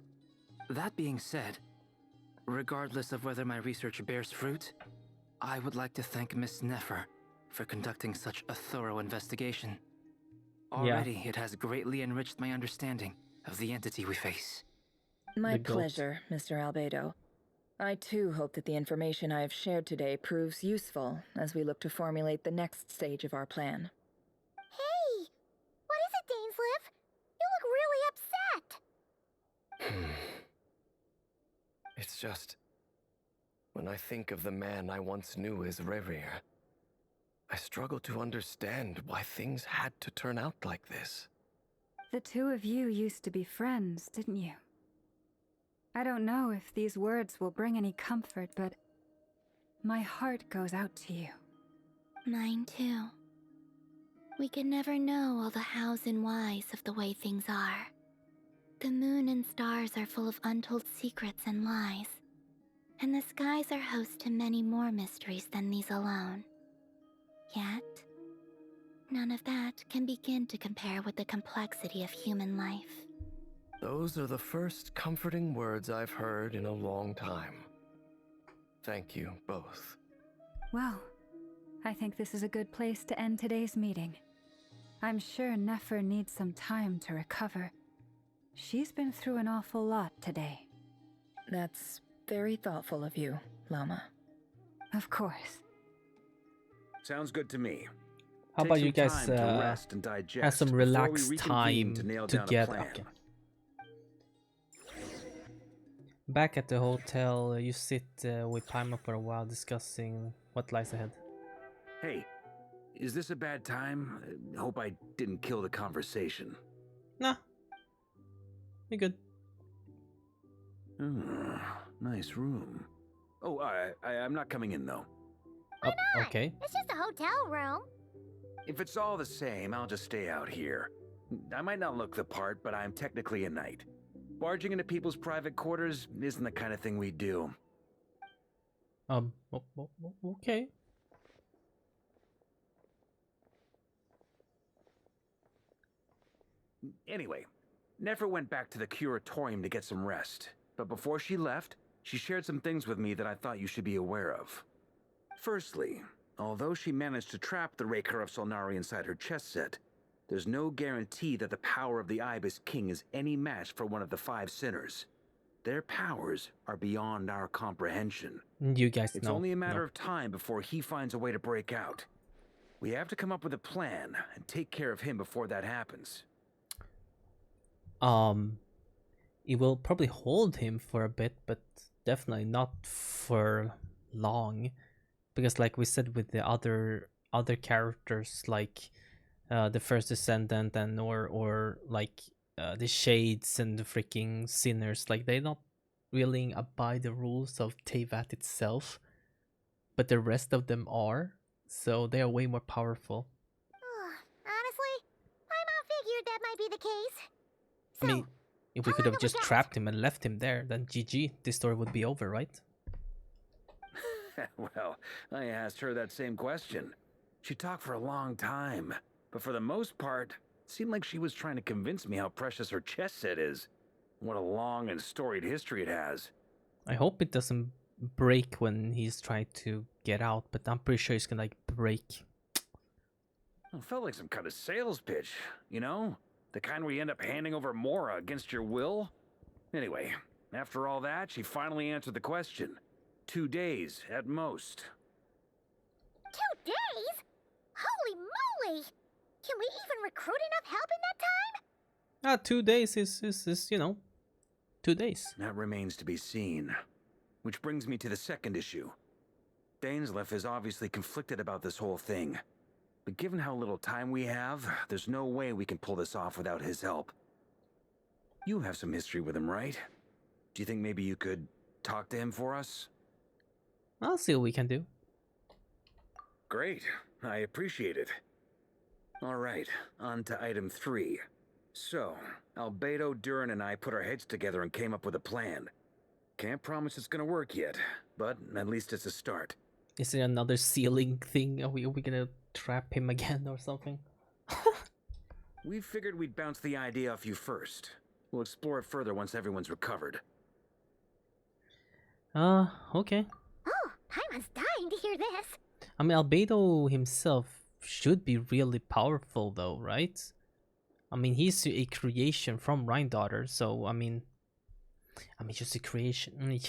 That being said, regardless of whether my research bears fruit, I would like to thank Miss Nefer for conducting such a thorough investigation. Already, it has greatly enriched my understanding of the entity we face. My pleasure, Mr. Albedo. I too hope that the information I have shared today proves useful as we look to formulate the next stage of our plan. Hey! What is it, Dainsleif? You look really upset! It's just... when I think of the man I once knew as Rerir, I struggle to understand why things had to turn out like this. The two of you used to be friends, didn't you? I don't know if these words will bring any comfort, but my heart goes out to you. Mine too. We can never know all the hows and whys of the way things are. The moon and stars are full of untold secrets and lies, and the skies are host to many more mysteries than these alone. Yet, none of that can begin to compare with the complexity of human life. Those are the first comforting words I've heard in a long time. Thank you both. Well, I think this is a good place to end today's meeting. I'm sure Nefer needs some time to recover. She's been through an awful lot today. That's very thoughtful of you, Lama. Of course. Sounds good to me. How about you guys have some relaxed time together? Okay. Back at the hotel, you sit with Paimon for a while discussing what lies ahead. Hey, is this a bad time? Hope I didn't kill the conversation. Nah. You're good. Nice room. Oh, I'm not coming in though. Why not? Okay. It's just a hotel room. If it's all the same, I'll just stay out here. I might not look the part, but I'm technically a knight. Barging into people's private quarters isn't the kind of thing we do. Okay. Anyway, Nefer went back to the curatorium to get some rest. But before she left, she shared some things with me that I thought you should be aware of. Firstly, although she managed to trap the Raker of Solnari inside her chest set, there's no guarantee that the power of the Ibis King is any match for one of the 5 sinners. Their powers are beyond our comprehension. You guys know. It's only a matter of time before he finds a way to break out. We have to come up with a plan and take care of him before that happens. It will probably hold him for a bit, but definitely not for long, because like we said with the other characters, like the first descendant and or like the shades and the freaking sinners, like they not really abide the rules of Teyvat itself, but the rest of them are, so they are way more powerful. Honestly, my mom figured that might be the case. I mean, if we could have just trapped him and left him there, then GG, this story would be over, right? Well, I asked her that same question. She talked for a long time, but for the most part, it seemed like she was trying to convince me how precious her chess set is. What a long and storied history it has. I hope it doesn't break when he's trying to get out, but I'm pretty sure it's gonna like break. It felt like some kind of sales pitch, you know? The kind where you end up handing over Mora against your will? Anyway, after all that, she finally answered the question. 2 days, at most. 2 days? Holy moly! Can we even recruit enough help in that time? 2 days is you know, 2 days. That remains to be seen. Which brings me to the second issue. Dainsleif is obviously conflicted about this whole thing. but given how little time we have, there's no way we can pull this off without his help. You have some history with him, right? Do you think maybe you could talk to him for us? I'll see what we can do. Great. I appreciate it. All right, on to item 3. So, Albedo, Duran, and I put our heads together and came up with a plan. Can't promise it's gonna work yet, but at least it's a start. Is there another ceiling thing? Are we gonna trap him again or something? We figured we'd bounce the idea off you first. We'll explore it further once everyone's recovered. Okay. Oh, Paimon's dying to hear this. I mean, Albedo himself should be really powerful though, right? I mean, he's a creation from Rhine-Daughter, so I mean, just a creation.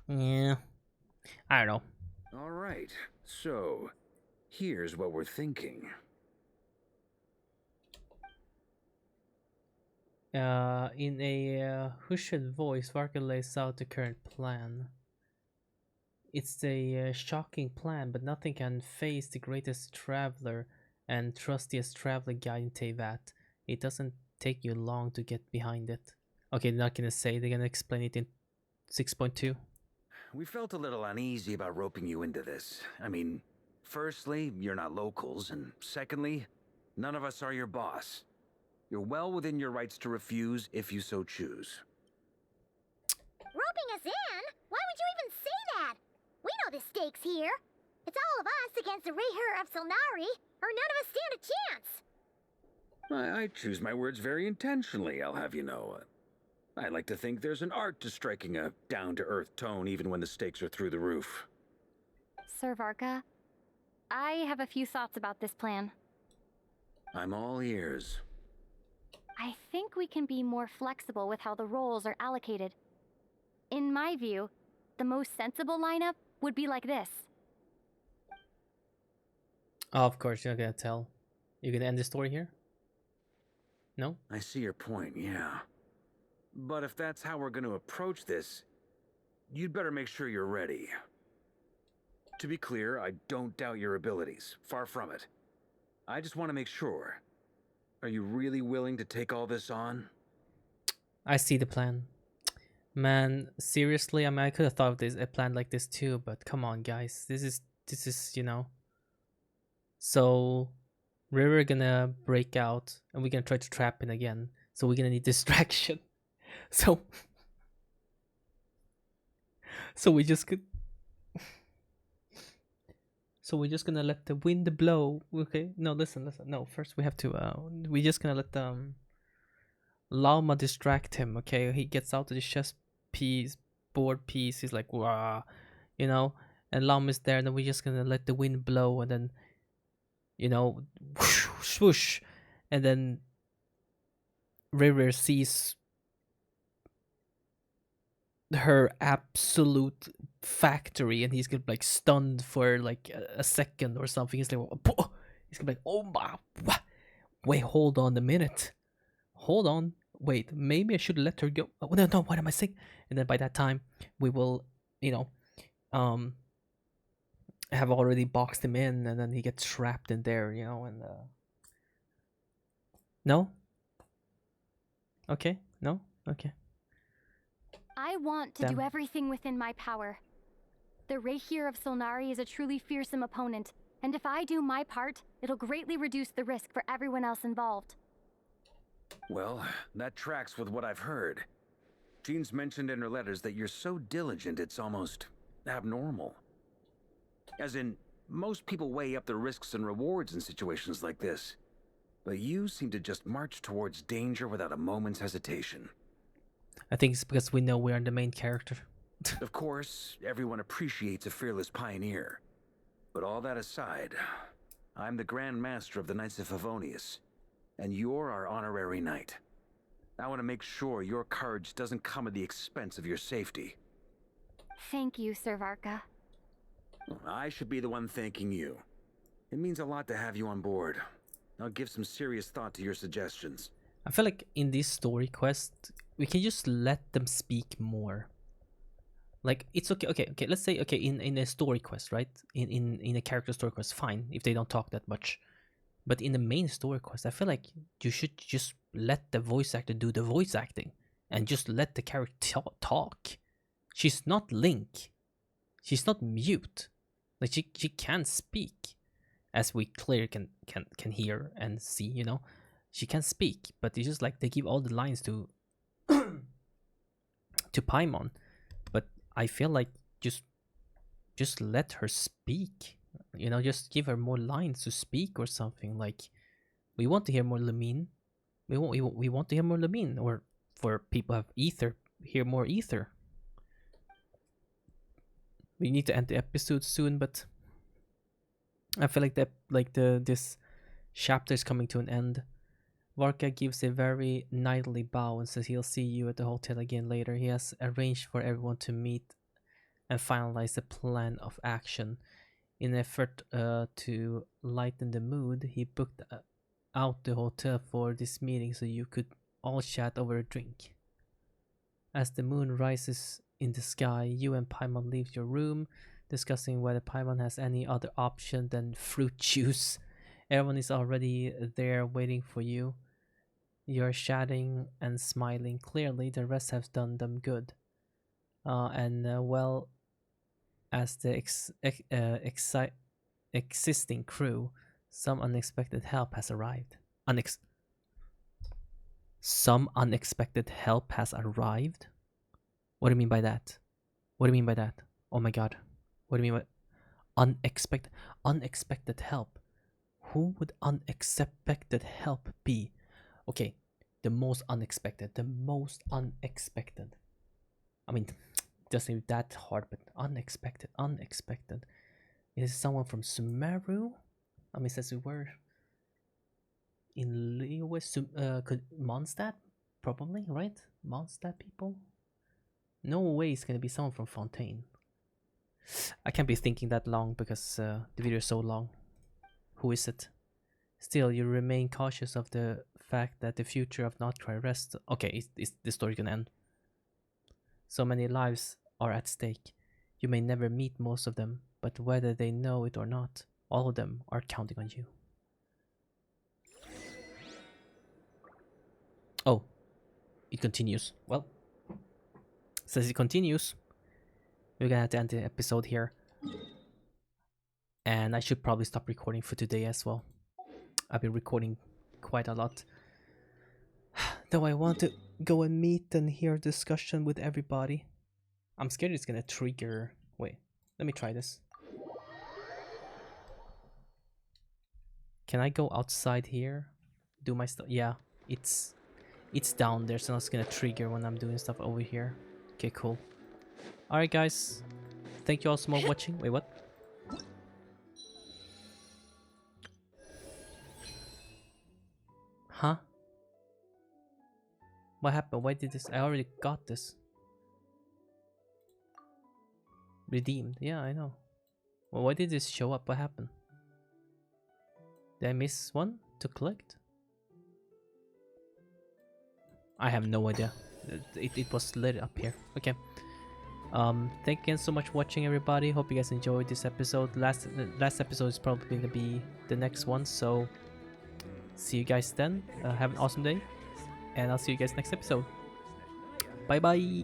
Yeah, I don't know. All right, so here's what we're thinking. In a hushed voice, Varka lays out the current plan. It's a shocking plan, but nothing can face the greatest traveler and trustiest traveler guide in Teyvat. It doesn't take you long to get behind it. Okay, they're not gonna say, they're gonna explain it in 6.2. We felt a little uneasy about roping you into this. I mean, firstly, you're not locals, and secondly, none of us are your boss. You're well within your rights to refuse if you so choose. Roping us in? Why would you even say that? We know the stakes here. It's all of us against the Rayher of Solnari, or none of us stand a chance. I choose my words very intentionally, I'll have you know. I like to think there's an art to striking a down-to-earth tone even when the stakes are through the roof. Sir Varka, I have a few thoughts about this plan. I'm all ears. I think we can be more flexible with how the roles are allocated. In my view, the most sensible lineup would be like this. Oh, of course, you're not gonna tell. You're gonna end the story here? No? I see your point, yeah. But if that's how we're gonna approach this, you'd better make sure you're ready. To be clear, I don't doubt your abilities. Far from it. I just want to make sure. Are you really willing to take all this on? I see the plan. Man, seriously, I mean, I could have thought of this, a plan like this too, but come on, guys. This is, you know. So, we're gonna break out, and we're gonna try to trap him again. So we're gonna need distraction. So we just could. So we're just gonna let the wind blow. Okay, no, listen. No, first we have to. We're just gonna let Lauma distract him. Okay, he gets out of the chess piece, board piece. He's like, "Wah," you know, and Lauma's there. And then we're just gonna let the wind blow, and then, you know, whoosh, swoosh, and then River sees her absolute factory, and he's gonna be like stunned for like a second or something. He's like, he's gonna be like, oh my, what? Wait, hold on a minute, hold on, wait, maybe I should let her go. Oh, no, what am I saying? And then by that time, we will, you know, have already boxed him in, and then he gets trapped in there, you know, and no, okay, no, okay. I want to do everything within my power. The Rayher of Solnari is a truly fearsome opponent, and if I do my part, it'll greatly reduce the risk for everyone else involved. Well, that tracks with what I've heard. Jean's mentioned in her letters that you're so diligent it's almost abnormal. As in, most people weigh up the risks and rewards in situations like this. But you seem to just march towards danger without a moment's hesitation. I think it's because we know we're the main character. Of course, everyone appreciates a fearless pioneer. But all that aside, I'm the Grand Master of the Knights of Favonius, and you're our honorary knight. I want to make sure your courage doesn't come at the expense of your safety. Thank you, Sir Varka. I should be the one thanking you. It means a lot to have you on board. I'll give some serious thought to your suggestions. I feel like in this story quest, we can just let them speak more. Like it's okay, okay. Let's say okay in a story quest, right? In a character story quest, fine if they don't talk that much. But in the main story quest, I feel like you should just let the voice actor do the voice acting and just let the character talk. She's not Link. She's not mute. Like she can speak, as we clearly can hear and see. You know, she can speak, but it's just like they give all the lines to to Paimon. But I feel like just let her speak. You know, just give her more lines to speak or something. Like we want to hear more Lamine. We want to hear more Lamine, or for people who have Ether, hear more Ether. We need to end the episode soon, but I feel like this chapter is coming to an end. Varka gives a very knightly bow and says he'll see you at the hotel again later. He has arranged for everyone to meet and finalize the plan of action. In an effort to lighten the mood, he booked out the hotel for this meeting so you could all chat over a drink. As the moon rises in the sky, you and Paimon leave your room, discussing whether Paimon has any other option than fruit juice. Everyone is already there waiting for you. You're chatting and smiling. Clearly, the rest have done them good. Well, as the existing crew, some unexpected help has arrived. Some unexpected help has arrived? What do you mean by that? What do you mean by that? Oh my god. What do you mean by unexpected help? Who would unexpected help be? Okay, the most unexpected. I mean, it doesn't seem that hard, but unexpected. Is it someone from Sumeru? I mean, since we were in Lewis, could Mondstadt? Probably, right? Mondstadt people? No way it's gonna be someone from Fontaine. I can't be thinking that long because the video is so long. Who is it? Still, you remain cautious of the fact that the future of Notcry rests. Okay, is the story gonna end? So many lives are at stake. You may never meet most of them, but whether they know it or not, all of them are counting on you. Oh, it continues. Well, since it continues, we're gonna have to end the episode here. And I should probably stop recording for today as well. I've been recording quite a lot. Though I want to go and meet and hear discussion with everybody. I'm scared it's gonna trigger... Wait, let me try this. Can I go outside here? Do my stuff? Yeah, it's down there, so it's gonna trigger when I'm doing stuff over here. Okay, cool. Alright guys, thank you all so much for watching. Wait, what? Huh? What happened? Why did this? I already got this. Redeemed. Yeah, I know. Well, why did this show up? What happened? Did I miss one to collect? I have no idea. It was lit up here. Okay. Thank you again so much for watching, everybody. Hope you guys enjoyed this episode. Last episode is probably going to be the next one, so see you guys then. Have an awesome day, and I'll see you guys next episode. Bye bye.